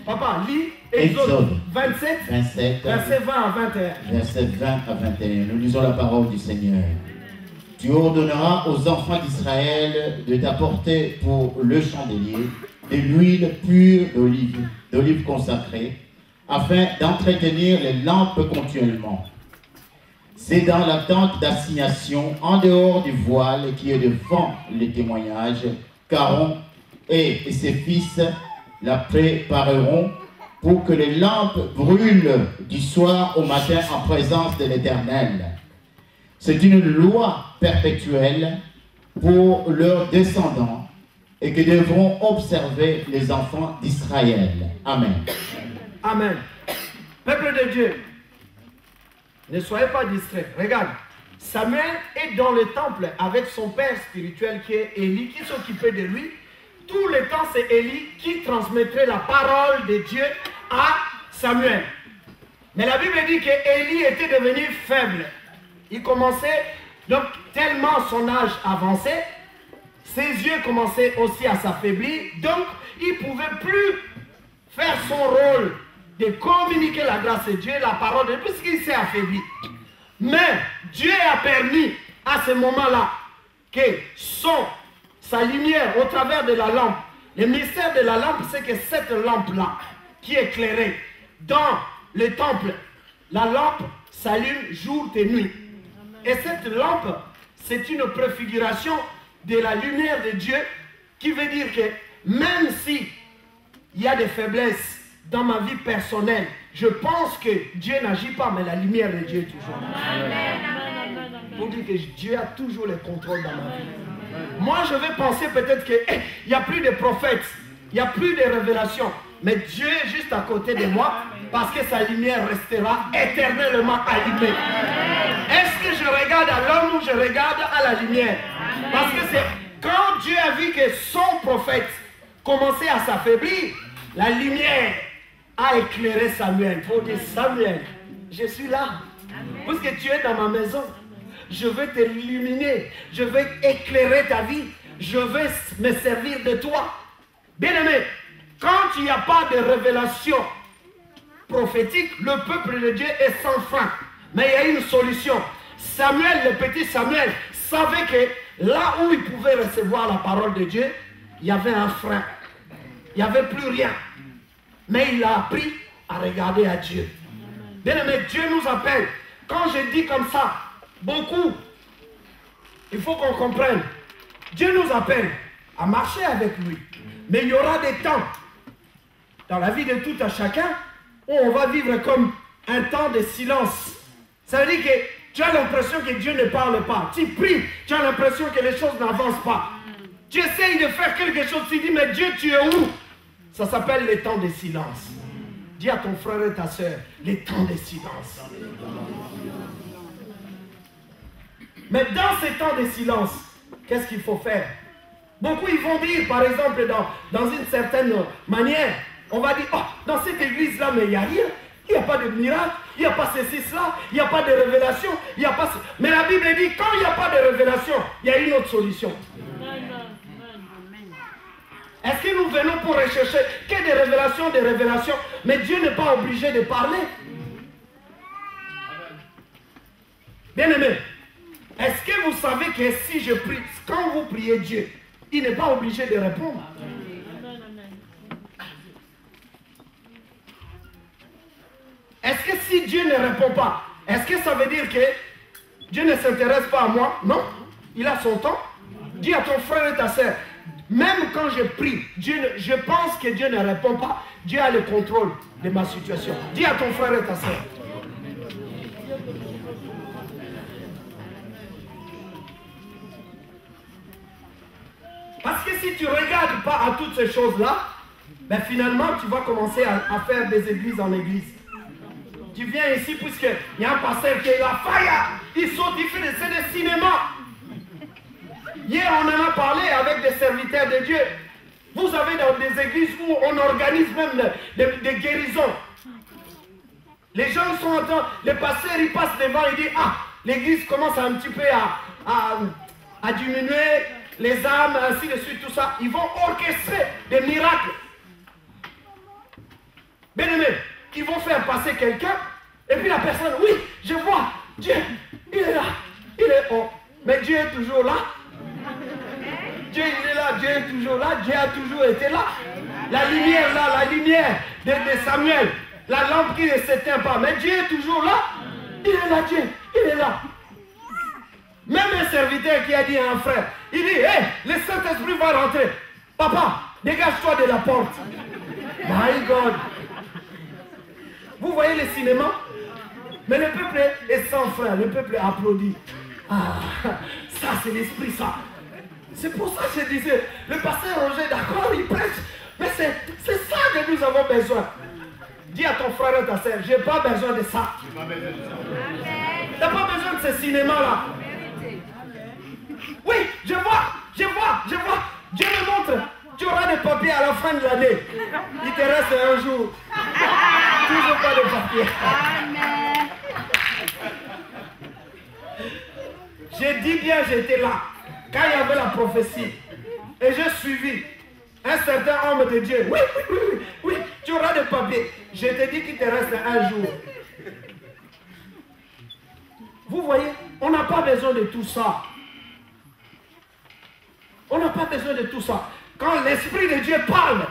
Papa, lis Exode 27, verset 20 à 21. Verset 20 à 21. Nous lisons la parole du Seigneur. Tu ordonneras aux enfants d'Israël de t'apporter pour le chandelier de l'huile pure d'olive consacrée, afin d'entretenir les lampes continuellement. C'est dans la tente d'assignation, en dehors du voile qui est devant les témoignages, qu'Aaron et ses fils la prépareront pour que les lampes brûlent du soir au matin en présence de l'Éternel. C'est une loi perpétuelle pour leurs descendants et que devront observer les enfants d'Israël. Amen. Amen. Peuple de Dieu, ne soyez pas distraits. Regarde, Samuel est dans le temple avec son père spirituel qui est Élie, qui s'occupait de lui. Tout le temps, c'est Élie qui transmettrait la parole de Dieu à Samuel. Mais la Bible dit qu'Élie était devenu faible. Il commençait, donc tellement son âge avançait, ses yeux commençaient aussi à s'affaiblir, donc il ne pouvait plus faire son rôle de communiquer la grâce de Dieu, la parole de Dieu, puisqu'il s'est affaibli. Mais Dieu a permis à ce moment-là que sa lumière au travers de la lampe, le mystère de la lampe, c'est que cette lampe-là qui éclairait dans le temple, la lampe s'allume jour et nuit. Et cette lampe, c'est une préfiguration de la lumière de Dieu qui veut dire que même si il y a des faiblesses dans ma vie personnelle, je pense que Dieu n'agit pas, mais la lumière de Dieu est toujours là. Pour dire que Dieu a toujours le contrôle dans ma vie. Moi, je vais penser peut-être qu'il n'y a plus de prophètes, il n'y a plus de révélations, mais Dieu est juste à côté de moi parce que sa lumière restera éternellement allumée. Est-ce que je regarde à l'homme ou je regarde à la lumière? Parce que c'est quand Dieu a vu que son prophète commençait à s'affaiblir, la lumière a éclairé Samuel. Pour dire, Samuel, je suis là. Puisque tu es dans ma maison, je vais t'illuminer, je vais éclairer ta vie, je vais me servir de toi. Bien-aimé, quand il n'y a pas de révélation prophétique, le peuple de Dieu est sans frein. Mais il y a une solution. Samuel, le petit Samuel, savait que là où il pouvait recevoir la parole de Dieu, il y avait un frein. Il n'y avait plus rien. Mais il a appris à regarder à Dieu. Bien-aimé, Dieu nous appelle. Quand je dis comme ça, beaucoup, il faut qu'on comprenne. Dieu nous appelle à marcher avec lui. Mais il y aura des temps dans la vie de tout à chacun où on va vivre comme un temps de silence. Ça veut dire que tu as l'impression que Dieu ne parle pas. Tu pries, tu as l'impression que les choses n'avancent pas. Tu essayes de faire quelque chose, tu dis, mais Dieu, tu es où? Ça s'appelle les temps de silence. Dis à ton frère et ta soeur, les temps de silence. Mais dans ces temps de silence, qu'est-ce qu'il faut faire? Beaucoup ils vont dire, par exemple, dans une certaine manière, on va dire, oh, dans cette église-là, mais il n'y a rien. Il n'y a pas de miracle, il n'y a pas ceci, cela, il n'y a pas de révélation, il n'y a pas... Mais la Bible dit, quand il n'y a pas de révélation, il y a une autre solution. Est-ce que nous venons pour rechercher que des révélations, mais Dieu n'est pas obligé de parler? Bien-aimé, est-ce que vous savez que si je prie, quand vous priez Dieu, il n'est pas obligé de répondre? Est-ce que si Dieu ne répond pas, est-ce que ça veut dire que Dieu ne s'intéresse pas à moi? Non, il a son temps. Dis à ton frère et ta soeur, même quand je prie, je pense que Dieu ne répond pas, Dieu a le contrôle de ma situation. Dis à ton frère et ta soeur. Parce que si tu ne regardes pas à toutes ces choses-là, ben finalement tu vas commencer à faire des églises en église. Tu viens ici puisqu'il y a un pasteur qui est là, fire, il saute, il fait des cinémas. Hier on en a parlé avec des serviteurs de Dieu. Vous avez dans des églises où on organise même des guérisons. Les gens sont en train, les pasteurs ils passent devant et disent, ah, l'église commence un petit peu à diminuer, les âmes, ainsi de suite, tout ça. Ils vont orchestrer des miracles. Bien aimé, ils vont faire passer quelqu'un, et puis la personne, oui, je vois, Dieu, il est là, il est haut. Mais Dieu est toujours là. Dieu il est là, Dieu est toujours là, Dieu a toujours été là. La lumière là, la lumière de Samuel, la lampe qui ne s'éteint pas, mais Dieu est toujours là. Il est là, Dieu, il est là. Même un serviteur qui a dit à un frère, il dit, hé, le Saint-Esprit va rentrer. Papa, dégage-toi de la porte. My God. Vous voyez le cinéma? Mais le peuple est sans frein, le peuple applaudit. Ah, ça c'est l'esprit, ça. C'est pour ça que je disais, le pasteur Roger, d'accord, il prêche, mais c'est ça que nous avons besoin. Dis à ton frère et ta soeur, je n'ai pas besoin de ça. Tu n'as pas besoin de ce cinéma-là. Oui, je vois. Dieu me montre, tu auras des papiers à la fin de l'année. Il te reste un jour. Toujours pas de papiers. J'ai dit bien, j'étais là. Quand il y avait la prophétie, et j'ai suivi un certain homme de Dieu. Oui, tu auras des papiers. Je te dis qu'il te reste un jour. Vous voyez, on n'a pas besoin de tout ça. On n'a pas besoin de tout ça. Quand l'Esprit de Dieu parle,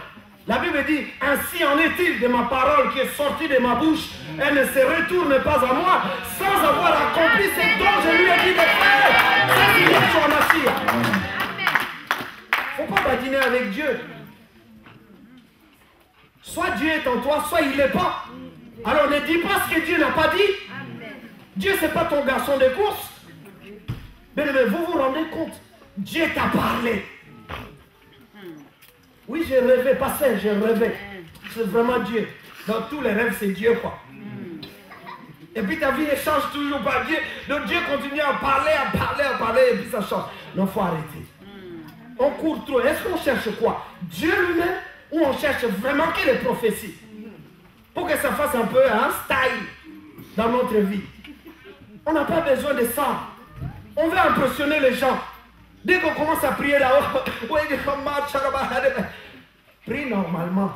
la Bible dit, ainsi en est-il de ma parole qui est sortie de ma bouche, elle ne se retourne pas à moi sans avoir accompli ce dont je lui ai dit de faire. C'est Yeshua Mashiach. Il ne faut pas badiner avec Dieu. Soit Dieu est en toi, soit il n'est pas. Alors ne dis pas ce que Dieu n'a pas dit. Dieu, ce n'est pas ton garçon de course. Mais vous vous rendez compte, Dieu t'a parlé. Oui, j'ai rêvé, pasteur, j'ai rêvé. C'est vraiment Dieu. Dans tous les rêves, c'est Dieu, quoi. Et puis ta vie ne change toujours pas. Dieu, donc Dieu continue à parler, et puis ça change. Non, il faut arrêter. On court trop. Est-ce qu'on cherche quoi? Dieu lui-même, ou on cherche vraiment que les prophéties? Pour que ça fasse un peu un style dans notre vie. On n'a pas besoin de ça. On veut impressionner les gens. Dès qu'on commence à prier là-haut, prie normalement.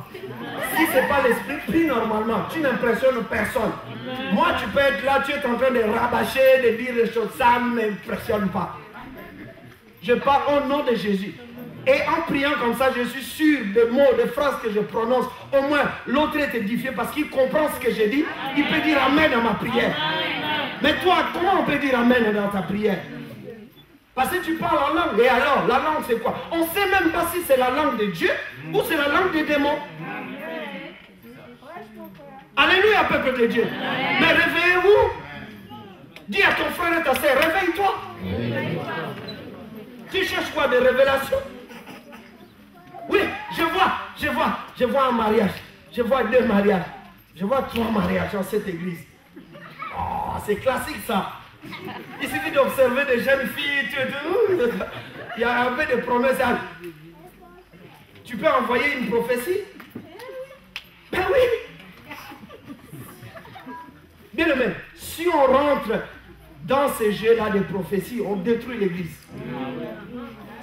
Si ce n'est pas l'esprit, prie normalement. Tu n'impressionnes personne. Moi, tu peux être là, tu es en train de rabâcher, de dire des choses, ça ne m'impressionne pas. Je parle au nom de Jésus. Et en priant comme ça, je suis sûr des mots, des phrases que je prononce. Au moins, l'autre est édifié parce qu'il comprend ce que j'ai dit. Il peut dire Amen dans ma prière. Mais toi, comment on peut dire Amen dans ta prière? Parce que tu parles en langue. Et alors, la langue c'est quoi? On ne sait même pas si c'est la langue de Dieu ou c'est la langue des démons. Alléluia, peuple de Dieu. Mais réveillez-vous. Dis à ton frère et ta soeur, réveille-toi. Tu cherches quoi, des révélations? Oui, je vois un mariage. Je vois 2 mariages. Je vois 3 mariages dans cette église. Oh, c'est classique ça. Il suffit d'observer des jeunes filles. Il y a un peu de promesses. Tu peux envoyer une prophétie? Ben oui. Bien aimé, si on rentre dans ces jeux-là de prophéties, on détruit l'église.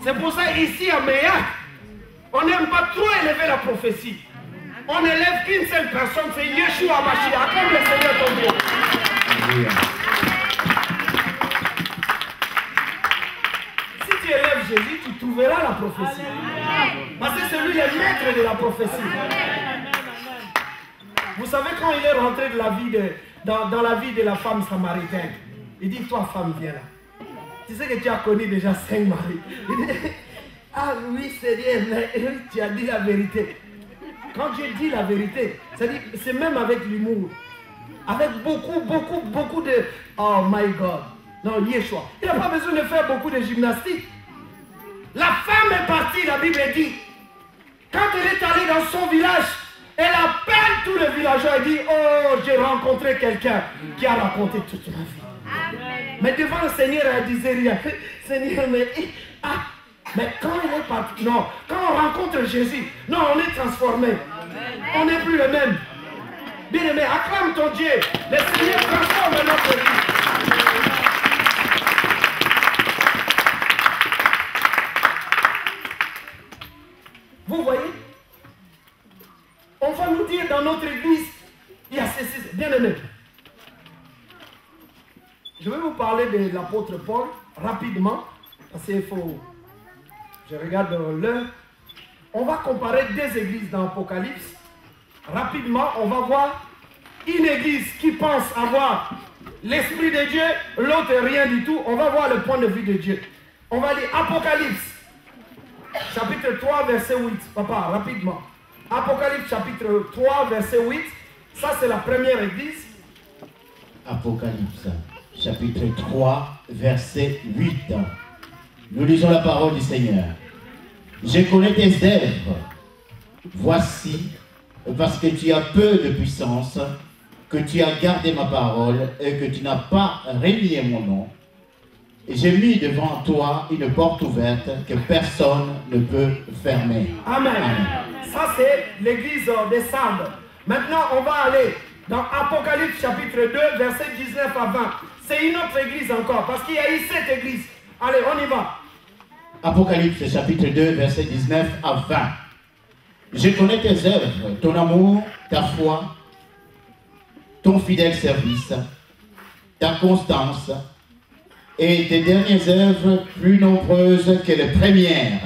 C'est pour ça ici à Meillac, on n'aime pas trop élever la prophétie. On n'élève qu'une seule personne, c'est Yeshua Mashiach, comme le Seigneur ton Dieu. Si tu élèves Jésus, tu trouveras la prophétie. Parce que c'est lui le maître de la prophétie. Vous savez quand il est rentré de la vie dans la vie de la femme samaritaine, il dit, toi femme, viens là. Tu sais que tu as connu déjà 5 maris. Il dit, ah oui Seigneur, mais tu as dit la vérité. Quand Dieu dit la vérité, c'est même avec l'humour. Avec beaucoup de... Oh my God. Non, Yeshua. Il n'a pas besoin de faire beaucoup de gymnastique. La femme est partie, la Bible dit. Quand elle est allée dans son village, elle appelle tous les villageois et dit, oh, j'ai rencontré quelqu'un qui a raconté toute ma vie. Amen. Mais devant le Seigneur, elle disait rien. Seigneur, mais quand elle est partie, non, quand on rencontre Jésus, non, on est transformé. Amen. On n'est plus le même. Bien aimé, acclame ton Dieu. Le Seigneur transforme notre vie. Vous voyez? On va nous dire dans notre église, il y a ceci. Bien aimé. Je vais vous parler de l'apôtre Paul rapidement, parce qu'il faut... Je regarde l'heure. On va comparer 2 églises dans l'Apocalypse. Rapidement, on va voir une église qui pense avoir l'Esprit de Dieu, l'autre rien du tout. On va voir le point de vue de Dieu. On va lire Apocalypse, chapitre 3, verset 8. Papa, rapidement. Apocalypse, chapitre 3, verset 8. Ça, c'est la première église. Apocalypse, chapitre 3, verset 8. Nous lisons la parole du Seigneur. Je connais tes œuvres. Voici, parce que tu as peu de puissance, que tu as gardé ma parole et que tu n'as pas renié mon nom. Et j'ai mis devant toi une porte ouverte que personne ne peut fermer. Amen. Amen. Ça, c'est l'église des Sardes. Maintenant, on va aller dans Apocalypse chapitre 2, versets 19 à 20. C'est une autre église encore, parce qu'il y a eu 7 églises. Allez, on y va. Apocalypse chapitre 2, versets 19 à 20. Je connais tes œuvres, ton amour, ta foi, ton fidèle service, ta constance et tes dernières œuvres plus nombreuses que les premières.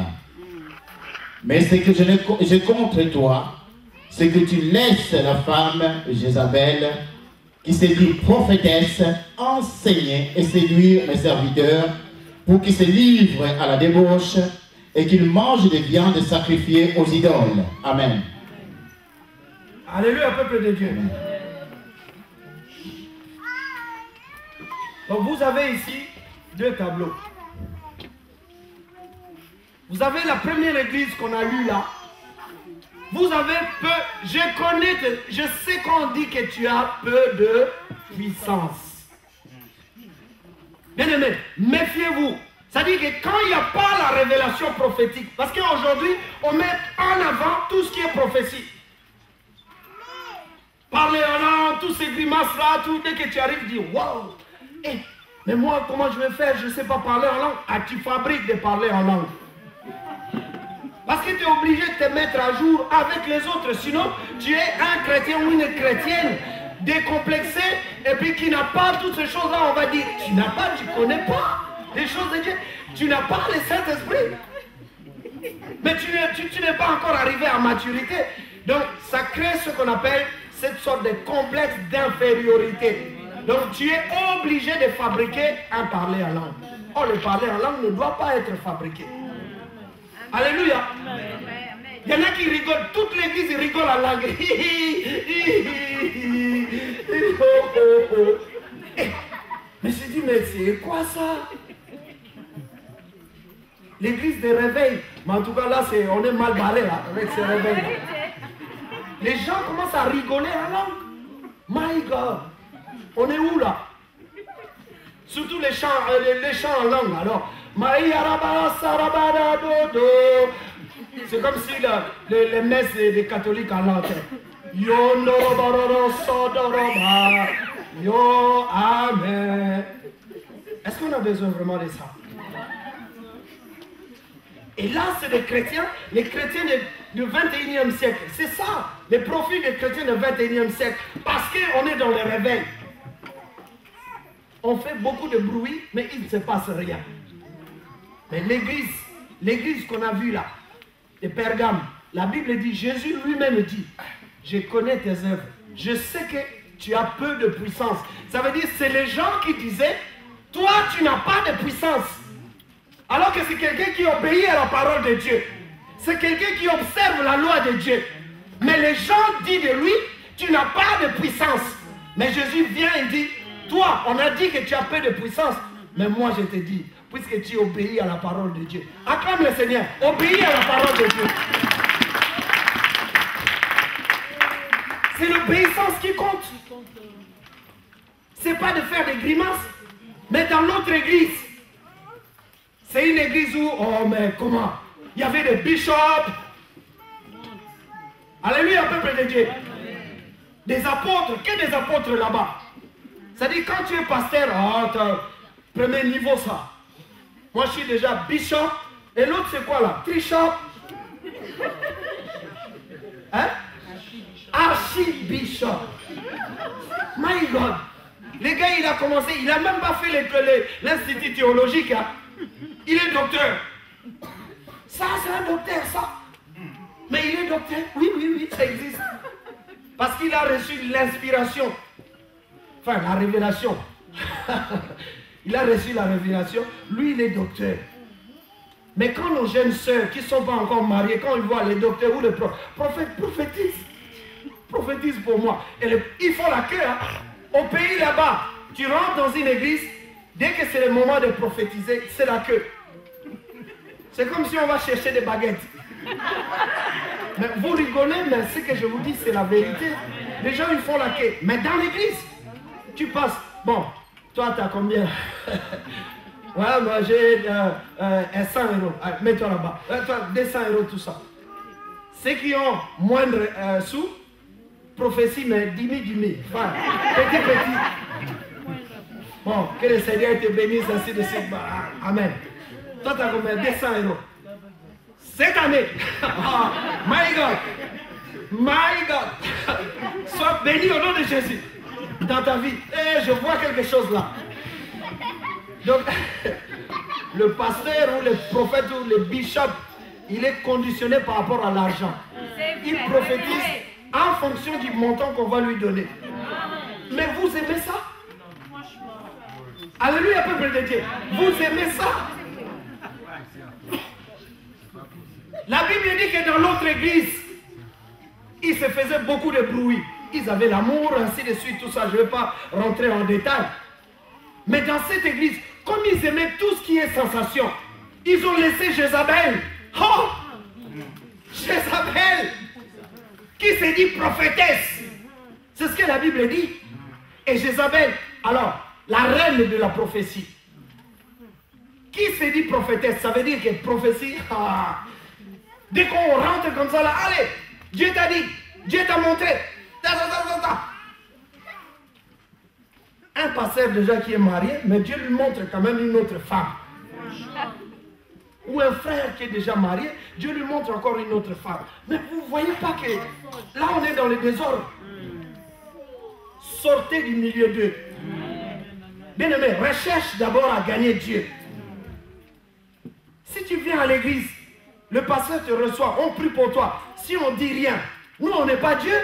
Mais ce que j'ai contre toi, c'est que tu laisses la femme Jézabel, qui se dit prophétesse, enseigner et séduire mes serviteurs pour qu'ils se livrent à la débauche et qu'ils mangent des viandes sacrifiées aux idoles. Amen. Alléluia, peuple de Dieu. Amen. Donc vous avez ici 2 tableaux. Vous avez la première église qu'on a lue là. Vous avez peu, je sais qu'on dit que tu as peu de puissance. Bien aimé, méfiez-vous. C'est-à-dire que quand il n'y a pas la révélation prophétique, parce qu'aujourd'hui, on met en avant tout ce qui est prophétie. Parler en langue, tous ces grimaces-là, tout, dès que tu arrives, tu dis, waouh, hey, mais moi, comment je vais faire? Je ne sais pas parler en langue. Ah, tu fabriques de parler en langue. Parce que tu es obligé de te mettre à jour avec les autres. Sinon, tu es un chrétien ou une chrétienne décomplexée et puis qui n'a pas toutes ces choses-là. On va dire, tu n'as pas, tu ne connais pas les choses de Dieu. Tu n'as pas le Saint-Esprit. Mais tu n'es pas encore arrivé à maturité. Donc, ça crée ce qu'on appelle cette sorte de complexe d'infériorité. Donc, tu es obligé de fabriquer un parler en langue. Or, le parler en langue ne doit pas être fabriqué. Alléluia. Il y en a qui rigolent. Toute l'église rigole en langue. Mais je dis, mais c'est quoi ça? L'église des réveils. Mais en tout cas, là, on est mal barré là, avec ces réveils. Les gens commencent à rigoler en langue. My God. On est où là? Surtout les chants en langue. Alors, c'est comme si les messes des catholiques en langue. Yo, amen. Est-ce qu'on a besoin vraiment de ça? Et là, c'est les chrétiens du 21e siècle. C'est ça, les profils des chrétiens du 21e siècle. Parce qu'on est dans le réveil. On fait beaucoup de bruit, mais il ne se passe rien. Mais l'église qu'on a vue là, de Pergame, la Bible dit, Jésus lui-même dit, je connais tes œuvres. Je sais que tu as peu de puissance. Ça veut dire, c'est les gens qui disaient, toi, tu n'as pas de puissance. Alors que c'est quelqu'un qui obéit à la parole de Dieu. C'est quelqu'un qui observe la loi de Dieu. Mais les gens disent de lui, tu n'as pas de puissance. Mais Jésus vient et dit, toi, on a dit que tu as peu de puissance. Mais moi, je te dis, puisque tu obéis à la parole de Dieu. Acclame le Seigneur, obéis à la parole de Dieu. C'est l'obéissance qui compte. C'est pas de faire des grimaces. Mais dans notre église, c'est une église où, oh mais comment? Il y avait des bishops. Alléluia, peuple de Dieu. Des apôtres, que des apôtres là-bas. C'est-à-dire quand tu es pasteur, premier niveau ça. Moi je suis déjà bishop. Et l'autre c'est quoi là? Trishop. Hein? Archibishop. My God. Les gars, il a commencé, il n'a même pas fait l'institut théologique. Hein. Il est docteur. Ça, c'est un docteur, ça. Mais il est docteur. Oui, oui, oui, ça existe. Parce qu'il a reçu l'inspiration. Enfin, la révélation. Il a reçu la révélation. Lui, il est docteur. Mais quand nos jeunes sœurs qui ne sont pas encore mariées, quand ils voient les docteurs ou les prophètes, prophétisent pour moi. Et ils font la queue. Hein. Au pays là-bas, tu rentres dans une église, dès que c'est le moment de prophétiser, c'est la queue. C'est comme si on va chercher des baguettes. Mais vous rigolez, mais ce que je vous dis, c'est la vérité. Les gens, ils font la quai. Mais dans l'église, tu passes. Bon, toi, tu as combien? Ouais, moi, j'ai 100 euros. Mets-toi là-bas. Toi, 200 euros, tout ça. Ceux qui ont moindre sous, prophétie, mais 10 000, 10 000. Enfin, petit. Bon, que le Seigneur te bénisse ainsi de suite. Amen. Toi, tu as combien? 200 euros. Cette année, oh, my God, sois béni au nom de Jésus dans ta vie. Et je vois quelque chose là. Donc, le pasteur ou le prophète ou le bishop, il est conditionné par rapport à l'argent. Il prophétise en fonction du montant qu'on va lui donner. Mais vous aimez ça? Alléluia, peuple de Dieu. Vous aimez ça? La Bible dit que dans l'autre église, il se faisait beaucoup de bruit. Ils avaient l'amour, ainsi de suite, tout ça. Je ne vais pas rentrer en détail. Mais dans cette église, comme ils aimaient tout ce qui est sensation, ils ont laissé Jézabel. Oh! Jézabel, qui s'est dit prophétesse. C'est ce que la Bible dit. Et Jézabel, alors, la reine de la prophétie. Qui s'est dit prophétesse? Ça veut dire que prophétie, dès qu'on rentre comme ça là, allez, Dieu t'a dit, Dieu t'a montré. Un pasteur déjà qui est marié, mais Dieu lui montre quand même une autre femme. Ou un frère qui est déjà marié, Dieu lui montre encore une autre femme. Mais vous ne voyez pas que là on est dans le désordre. Sortez du milieu d'eux. Bien aimé, recherche d'abord à gagner Dieu. Si tu viens à l'église, le pasteur te reçoit, on prie pour toi. Si on ne dit rien, nous on n'est pas Dieu.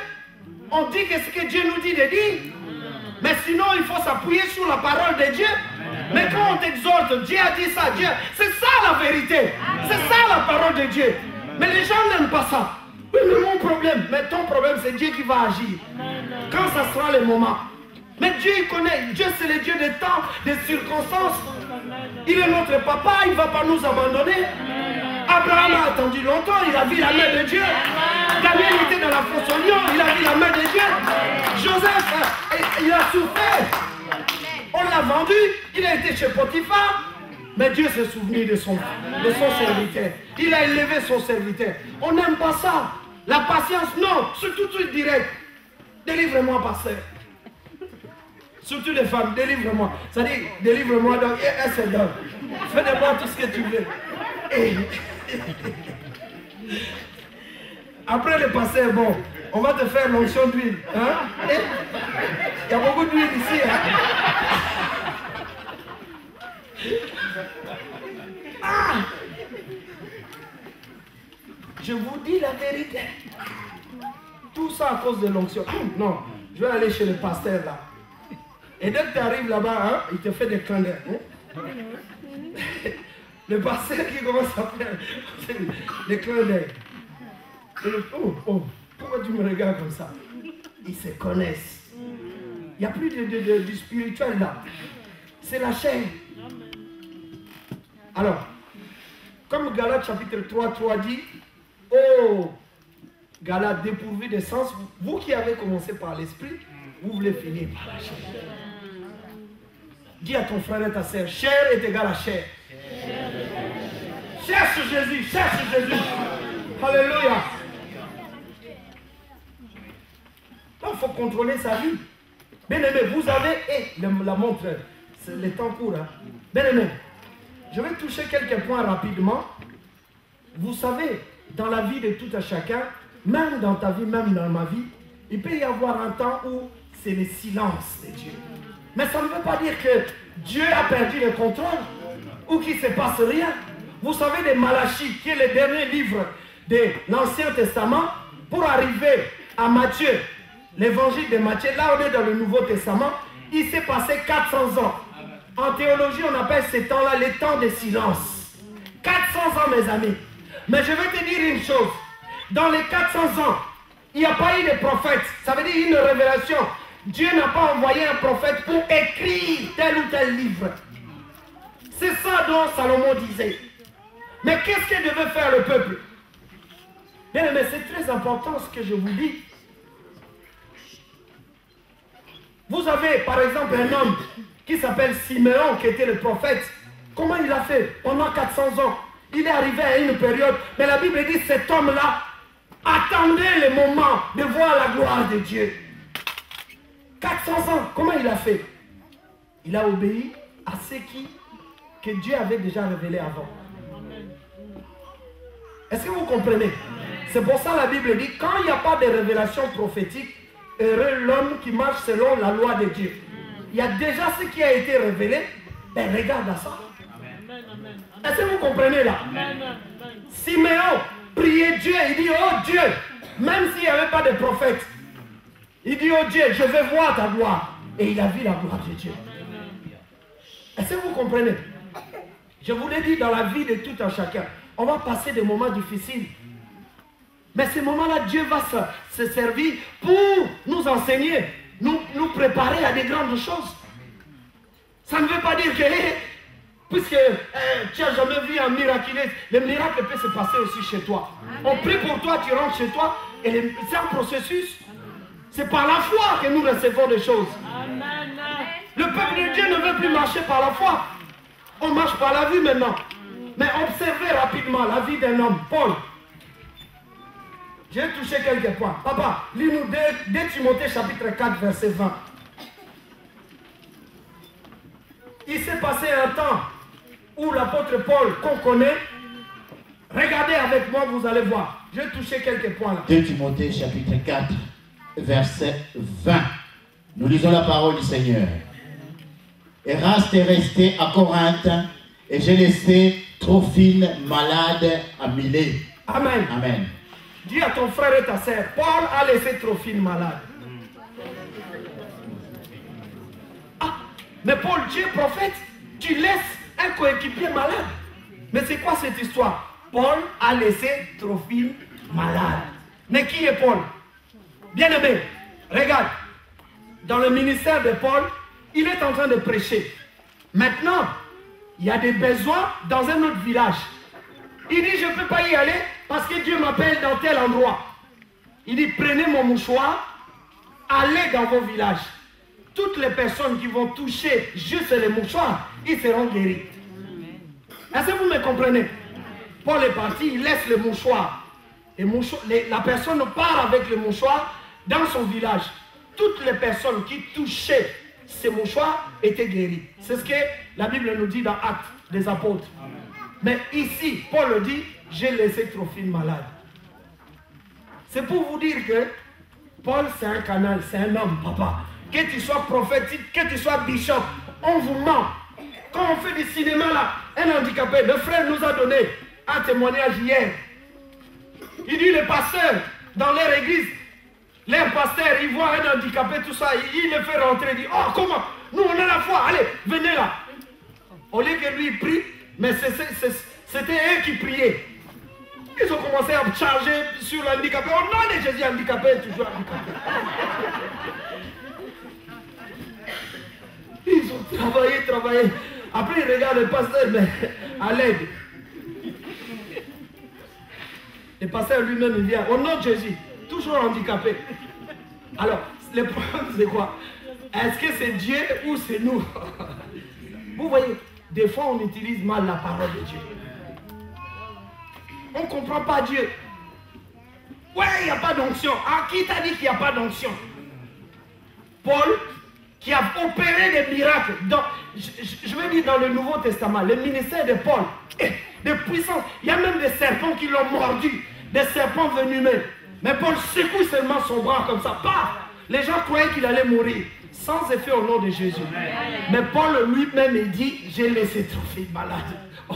On dit que ce que Dieu nous dit de dire. Mais sinon il faut s'appuyer sur la parole de Dieu. Mais quand on t'exhorte, Dieu a dit ça, Dieu, c'est ça la vérité. C'est ça la parole de Dieu. Mais les gens n'aiment pas ça. Oui, mais mon problème, mais ton problème c'est Dieu qui va agir. Quand ça sera le moment. Mais Dieu il connaît, Dieu c'est le Dieu des temps, des circonstances. Il est notre papa, il ne va pas nous abandonner. Abraham a attendu longtemps, il a vu la main de Dieu. Daniel était dans la fosse au lion, il a vu la main de Dieu. Joseph, il a souffert. On l'a vendu, il a été chez Potiphar. Mais Dieu s'est souvenu de son serviteur. Il a élevé son serviteur. On n'aime pas ça. La patience, non, surtout tout direct. Délivre-moi, pasteur. Surtout les femmes, délivre-moi. Ça dit, délivre-moi, donc, elle se donne. Fais de moi tout ce que tu veux. Et... Après le pasteur, bon, on va te faire l'onction d'huile. Hein? Il y a beaucoup d'huile ici. Hein? Ah! Je vous dis la vérité. Tout ça à cause de l'onction. Non, je vais aller chez le pasteur là. Et dès que tu arrives là-bas, hein, il te fait des clins d'œil. Hein? Le pasteur qui commence à faire des clins d'œil. Oh, pourquoi tu me regardes comme ça? Ils se connaissent. Il n'y a plus du spirituel là. C'est la chair. Alors, comme Galates chapitre 3 dit, oh, Galates dépourvu de sens, vous qui avez commencé par l'esprit, vous voulez finir par la chair. Dis à ton frère et ta sœur, chair est égale à chair. Cherche Jésus, cherche Jésus. Alléluia. Il faut contrôler sa vie. Bien aimé, vous avez, la montre, c'est le temps court. Hein. Bien aimé, je vais toucher quelques points rapidement. Vous savez, dans la vie de tout un chacun, même dans ta vie, même dans ma vie, il peut y avoir un temps où c'est le silence de Dieu. Mais ça ne veut pas dire que Dieu a perdu le contrôle ou qu'il ne se passe rien. Vous savez, de Malachie, qui est le dernier livre de l'Ancien Testament, pour arriver à Matthieu, l'évangile de Matthieu, là on est dans le Nouveau Testament, il s'est passé 400 ans. En théologie, on appelle ces temps-là les temps de silence. 400 ans, mes amis. Mais je vais te dire une chose. Dans les 400 ans, il n'y a pas eu de prophète. Ça veut dire une révélation. Dieu n'a pas envoyé un prophète pour écrire tel ou tel livre. C'est ça dont Salomon disait. Mais qu'est-ce que devait faire le peuple? Bien, mais c'est très important ce que je vous dis. Vous avez par exemple un homme qui s'appelle Siméon, qui était le prophète. Comment il a fait pendant 400 ans? Il est arrivé à une période, mais la Bible dit cet homme-là attendait le moment de voir la gloire de Dieu. 400 ans, comment il a fait? Il a obéi à ce que Dieu avait déjà révélé avant. Est-ce que vous comprenez? C'est pour ça la Bible dit, quand il n'y a pas de révélation prophétique, heureux l'homme qui marche selon la loi de Dieu. Il y a déjà ce qui a été révélé, ben regarde à ça. Est-ce que vous comprenez là? Siméon priait Dieu, il dit, oh Dieu, même s'il n'y avait pas de prophète, il dit, oh Dieu, je vais voir ta gloire. Et il a vu la gloire de Dieu. Est-ce que vous comprenez? Je vous l'ai dit, dans la vie de tout un chacun, on va passer des moments difficiles. Mais ces moments-là, Dieu va se servir pour nous enseigner, nous préparer à des grandes choses. Ça ne veut pas dire que, puisque tu n'as jamais vu un miraculé, le miracle peut se passer aussi chez toi. On prie pour toi, tu rentres chez toi, et c'est un processus. C'est par la foi que nous recevons des choses. Le peuple de Dieu ne veut plus marcher par la foi. On marche par la vue maintenant. Mais observez rapidement la vie d'un homme, Paul. J'ai touché quelques points. Papa, lis-nous 2 Timothée chapitre 4, verset 20. Il s'est passé un temps où l'apôtre Paul, qu'on connaît, regardez avec moi, vous allez voir. J'ai touché quelques points là. 2 Timothée chapitre 4, verset 20. Nous lisons la parole du Seigneur. Eraste est resté à Corinthe et j'ai laissé Trophine malade à Milet. Amen. Amen. Dis à ton frère et ta sœur, Paul a laissé Trophine malade. Ah, mais Paul, tu es prophète, tu laisses un coéquipier malade. Mais c'est quoi cette histoire? Paul a laissé Trophine malade. Mais qui est Paul? Bien-aimé, regarde, dans le ministère de Paul, il est en train de prêcher. Maintenant, il y a des besoins dans un autre village. Il dit, je ne peux pas y aller parce que Dieu m'appelle dans tel endroit. Il dit, prenez mon mouchoir, allez dans vos villages. Toutes les personnes qui vont toucher juste les mouchoirs, ils seront guéris. Est-ce que vous me comprenez? Paul est parti, il laisse le mouchoir. La personne part avec le mouchoir dans son village. Toutes les personnes qui touchaient ces mouchoirs étaient guéries. C'est ce que la Bible nous dit dans Actes des Apôtres. Mais ici, Paul dit, j'ai laissé Trophine malade. C'est pour vous dire que Paul, c'est un canal, c'est un homme, papa. Que tu sois prophétique, que tu sois bishop, on vous ment. Quand on fait du cinéma là, un handicapé, le frère nous a donné un témoignage hier. Il dit, les pasteurs, dans leur église, leur pasteur, il voit un handicapé, tout ça, il le fait rentrer, il dit, oh comment, nous on a la foi, allez, venez là. Au lieu que lui il prie, mais c'était eux qui priaient. Ils ont commencé à charger sur l'handicapé. Oh non, de Jésus, handicapé, toujours handicapé. Ils ont travaillé. Après, ils regardent le pasteur, mais à l'aide. Le pasteur lui-même, il vient. Au nom de Jésus, toujours handicapé. Alors, le problème, c'est quoi? Est-ce que c'est Dieu ou c'est nous? Vous voyez, des fois, on utilise mal la parole de Dieu. On ne comprend pas Dieu. Ouais, il n'y a pas d'onction. Ah, qui t'a dit qu'il n'y a pas d'onction? Paul, qui a opéré des miracles. Je veux dire dans le Nouveau Testament, le ministère de Paul, de puissance. Il y a même des serpents qui l'ont mordu. Des serpents venimeux. Mais Paul secoue seulement son bras comme ça. Paf! Les gens croyaient qu'il allait mourir. Sans effet au nom de Jésus. Mais Paul lui-même, il dit, j'ai laissé Trophine malade. Oh.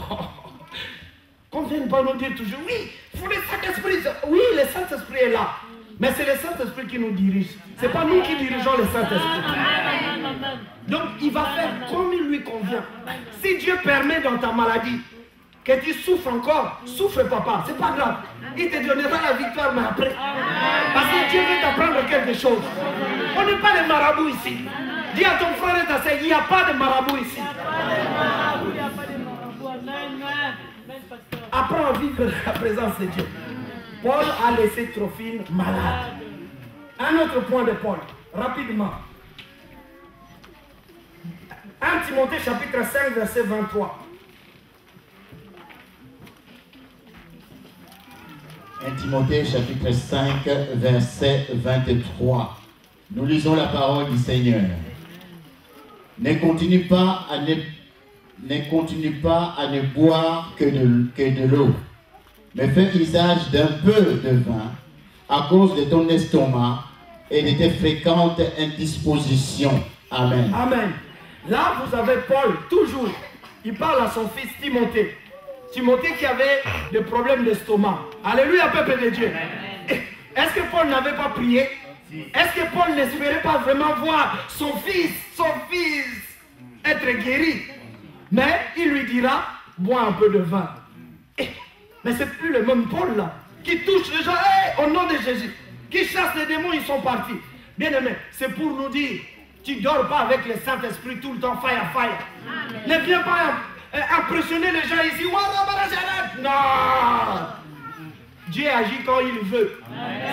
Qu'on vienne pas nous dire toujours, oui, il faut le Saint-Esprit. Oui, le Saint-Esprit est là. Mais c'est le Saint-Esprit qui nous dirige. Ce n'est pas nous qui dirigeons le Saint-Esprit. Donc, il va faire comme il lui convient. Si Dieu permet dans ta maladie que tu souffres encore, souffre papa, c'est pas grave. Il te donnera la victoire, mais après. Parce que Dieu veut t'apprendre quelque chose. On n'est pas des marabouts ici. Dis à ton frère et ta sœur, il n'y a pas de marabouts ici. Apprends à vivre la présence de Dieu. Paul a laissé Trophime malade. Un autre point de Paul, rapidement. 1 Timothée chapitre 5 verset 23. 1 Timothée chapitre 5 verset 23. Nous lisons la parole du Seigneur. Ne continue pas à ne boire que de l'eau, mais fais usage d'un peu de vin à cause de ton estomac et de tes fréquentes indispositions. Amen. Amen. Là, vous avez Paul, toujours. Il parle à son fils Timothée. Timothée qui avait des problèmes d'estomac. Alléluia, peuple de Dieu. Est-ce que Paul n'avait pas prié? Est-ce que Paul n'espérait pas vraiment voir son fils être guéri? Mais il lui dira, bois un peu de vin. Mais c'est plus le même Paul là, qui touche les gens, au nom de Jésus, qui chasse les démons, ils sont partis. Bien aimé, c'est pour nous dire, tu ne dors pas avec le Saint-Esprit tout le temps, fire. Ne viens pas impressionner les gens ici. Non! Dieu agit quand il veut.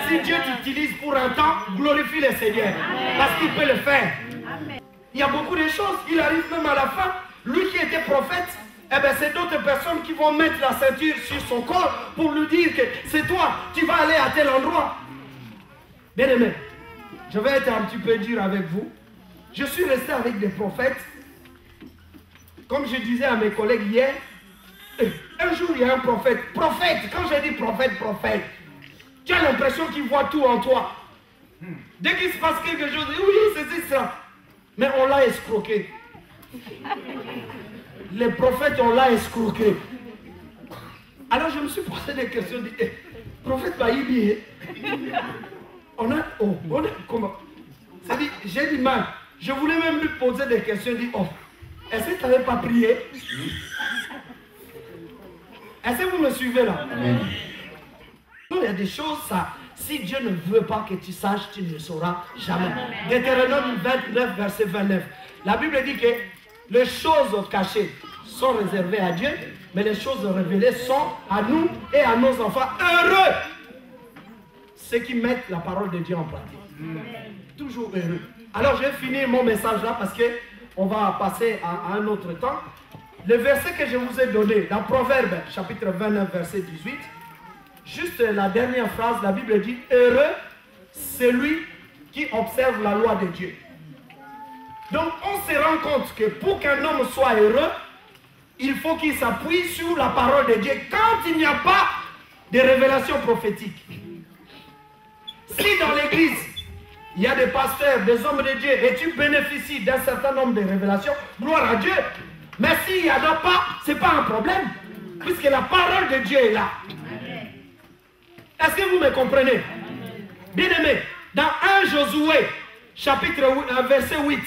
Si Dieu t'utilise pour un temps, glorifie le Seigneur. Parce qu'il peut le faire. Il y a beaucoup de choses. Il arrive même à la fin. Lui qui était prophète, eh bien c'est d'autres personnes qui vont mettre la ceinture sur son corps pour lui dire que c'est toi, tu vas aller à tel endroit. Bien aimé, je vais être un petit peu dur avec vous. Je suis resté avec des prophètes. Comme je disais à mes collègues hier, un jour il y a un prophète. Quand je dis prophète, tu as l'impression qu'il voit tout en toi. Dès qu'il se passe quelque chose, oui, c'est ça. Mais on l'a escroqué. Les prophètes, on l'a escroqué. Alors je me suis posé des questions. Prophète Baïbi, on a comment? C'est-à-dire, j'ai dit, man, je voulais même lui poser des questions. Je dis, est-ce que tu n'avais pas prié? Est-ce que vous me suivez là? Amen. Il y a des choses, ça, si Dieu ne veut pas que tu saches, tu ne le sauras jamais. Deutéronome 29, verset 29. La Bible dit que les choses cachées sont réservées à Dieu, mais les choses révélées sont à nous et à nos enfants. Heureux ceux qui mettent la parole de Dieu en pratique. Toujours heureux. Alors je vais finir mon message là parce qu'on va passer à un autre temps. Le verset que je vous ai donné dans Proverbe chapitre 29 verset 18, juste la dernière phrase, la Bible dit « Heureux celui qui observe la loi de Dieu ». Donc on se rend compte que pour qu'un homme soit heureux, il faut qu'il s'appuie sur la parole de Dieu quand il n'y a pas de révélation prophétique. Si dans l'église, il y a des pasteurs, des hommes de Dieu, et tu bénéficies d'un certain nombre de révélations, gloire à Dieu. Mais s'il n'y en a pas, ce n'est pas un problème, puisque la parole de Dieu est là. Est-ce que vous me comprenez? Bien aimé, dans 1 Josué, chapitre 8, verset 8,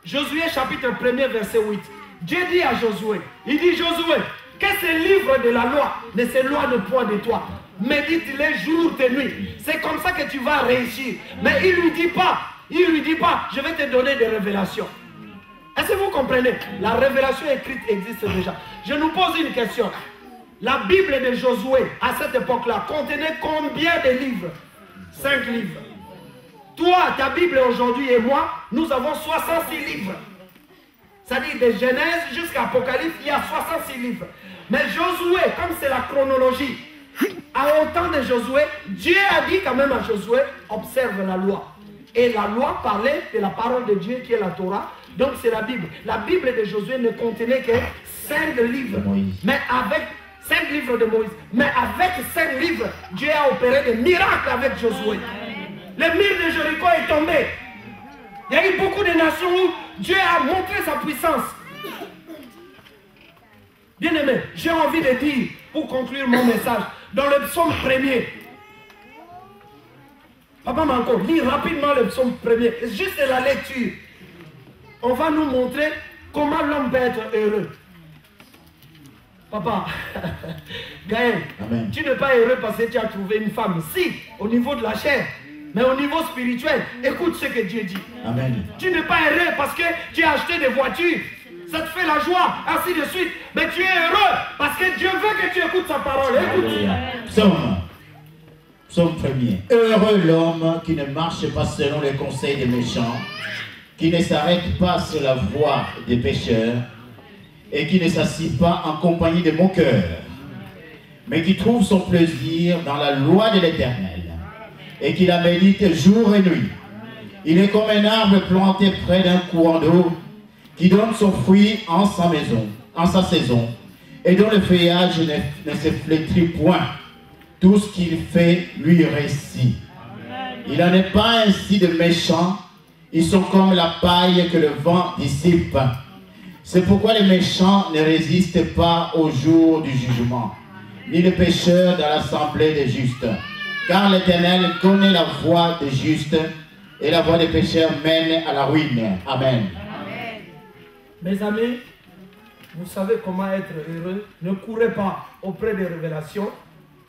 Josué chapitre 1er, verset 8, Dieu dit à Josué, il dit Josué, que ce livre de la loi ne s'éloigne point de toi. Médite-les jour et nuit. C'est comme ça que tu vas réussir. Mais il lui dit pas, je vais te donner des révélations. Est-ce que vous comprenez? La révélation écrite existe déjà. Je nous pose une question. La Bible de Josué, à cette époque-là, contenait combien de livres? 5 livres. Toi, ta Bible aujourd'hui et moi, nous avons 66 livres. C'est-à-dire de Genèse jusqu'à Apocalypse, il y a 66 livres. Mais Josué, comme c'est la chronologie, à autant de Josué, Dieu a dit quand même à Josué, observe la loi. Et la loi parlait de la parole de Dieu qui est la Torah. Donc c'est la Bible. La Bible de Josué ne contenait que 5 livres. Mais avec 5 livres de Moïse. Mais avec 5 livres, Dieu a opéré des miracles avec Josué. Le mur de Jéricho est tombé. Il y a eu beaucoup de nations où Dieu a montré sa puissance. Bien aimé, j'ai envie de dire, pour conclure mon message, dans le psaume 1er, Papa Manko, lis rapidement le psaume 1er, juste la lecture. On va nous montrer comment l'homme peut être heureux. Papa, Gaël, Amen. Tu n'es pas heureux parce que tu as trouvé une femme. Si, au niveau de la chair, mais au niveau spirituel, écoute ce que Dieu dit. Amen. Tu n'es pas heureux parce que tu as acheté des voitures. ça te fait la joie, ainsi de suite. Mais tu es heureux parce que Dieu veut que tu écoutes sa parole. Écoute. Psaume 1er. Heureux l'homme qui ne marche pas selon les conseils des méchants, qui ne s'arrête pas sur la voie des pécheurs et qui ne s'assied pas en compagnie de moqueurs, mais qui trouve son plaisir dans la loi de l'Éternel et qui la médite jour et nuit. Il est comme un arbre planté près d'un courant d'eau qui donne son fruit en sa saison, et dont le feuillage ne se flétrit point. Tout ce qu'il fait lui réussit. Il n'en est pas ainsi de méchants. Ils sont comme la paille que le vent dissipe. C'est pourquoi les méchants ne résistent pas au jour du jugement, ni les pécheurs dans l'assemblée des justes. Car l'Éternel connaît la voie des justes, et la voie des pécheurs mène à la ruine. Amen. Mes amis, vous savez comment être heureux. Ne courez pas auprès des révélations,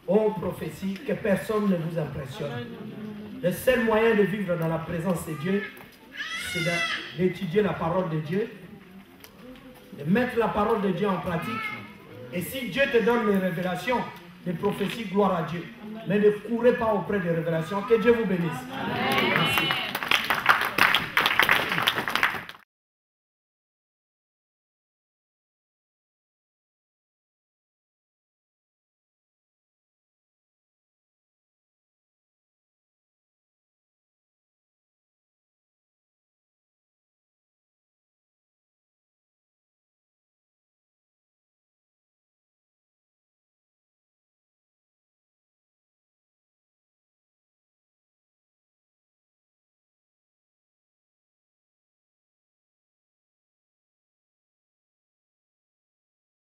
aux prophéties, que personne ne vous impressionne. Le seul moyen de vivre dans la présence de Dieu, c'est d'étudier la parole de Dieu, de mettre la parole de Dieu en pratique. Et si Dieu te donne les révélations, les prophéties, gloire à Dieu. Mais ne courez pas auprès des révélations. Que Dieu vous bénisse. Merci.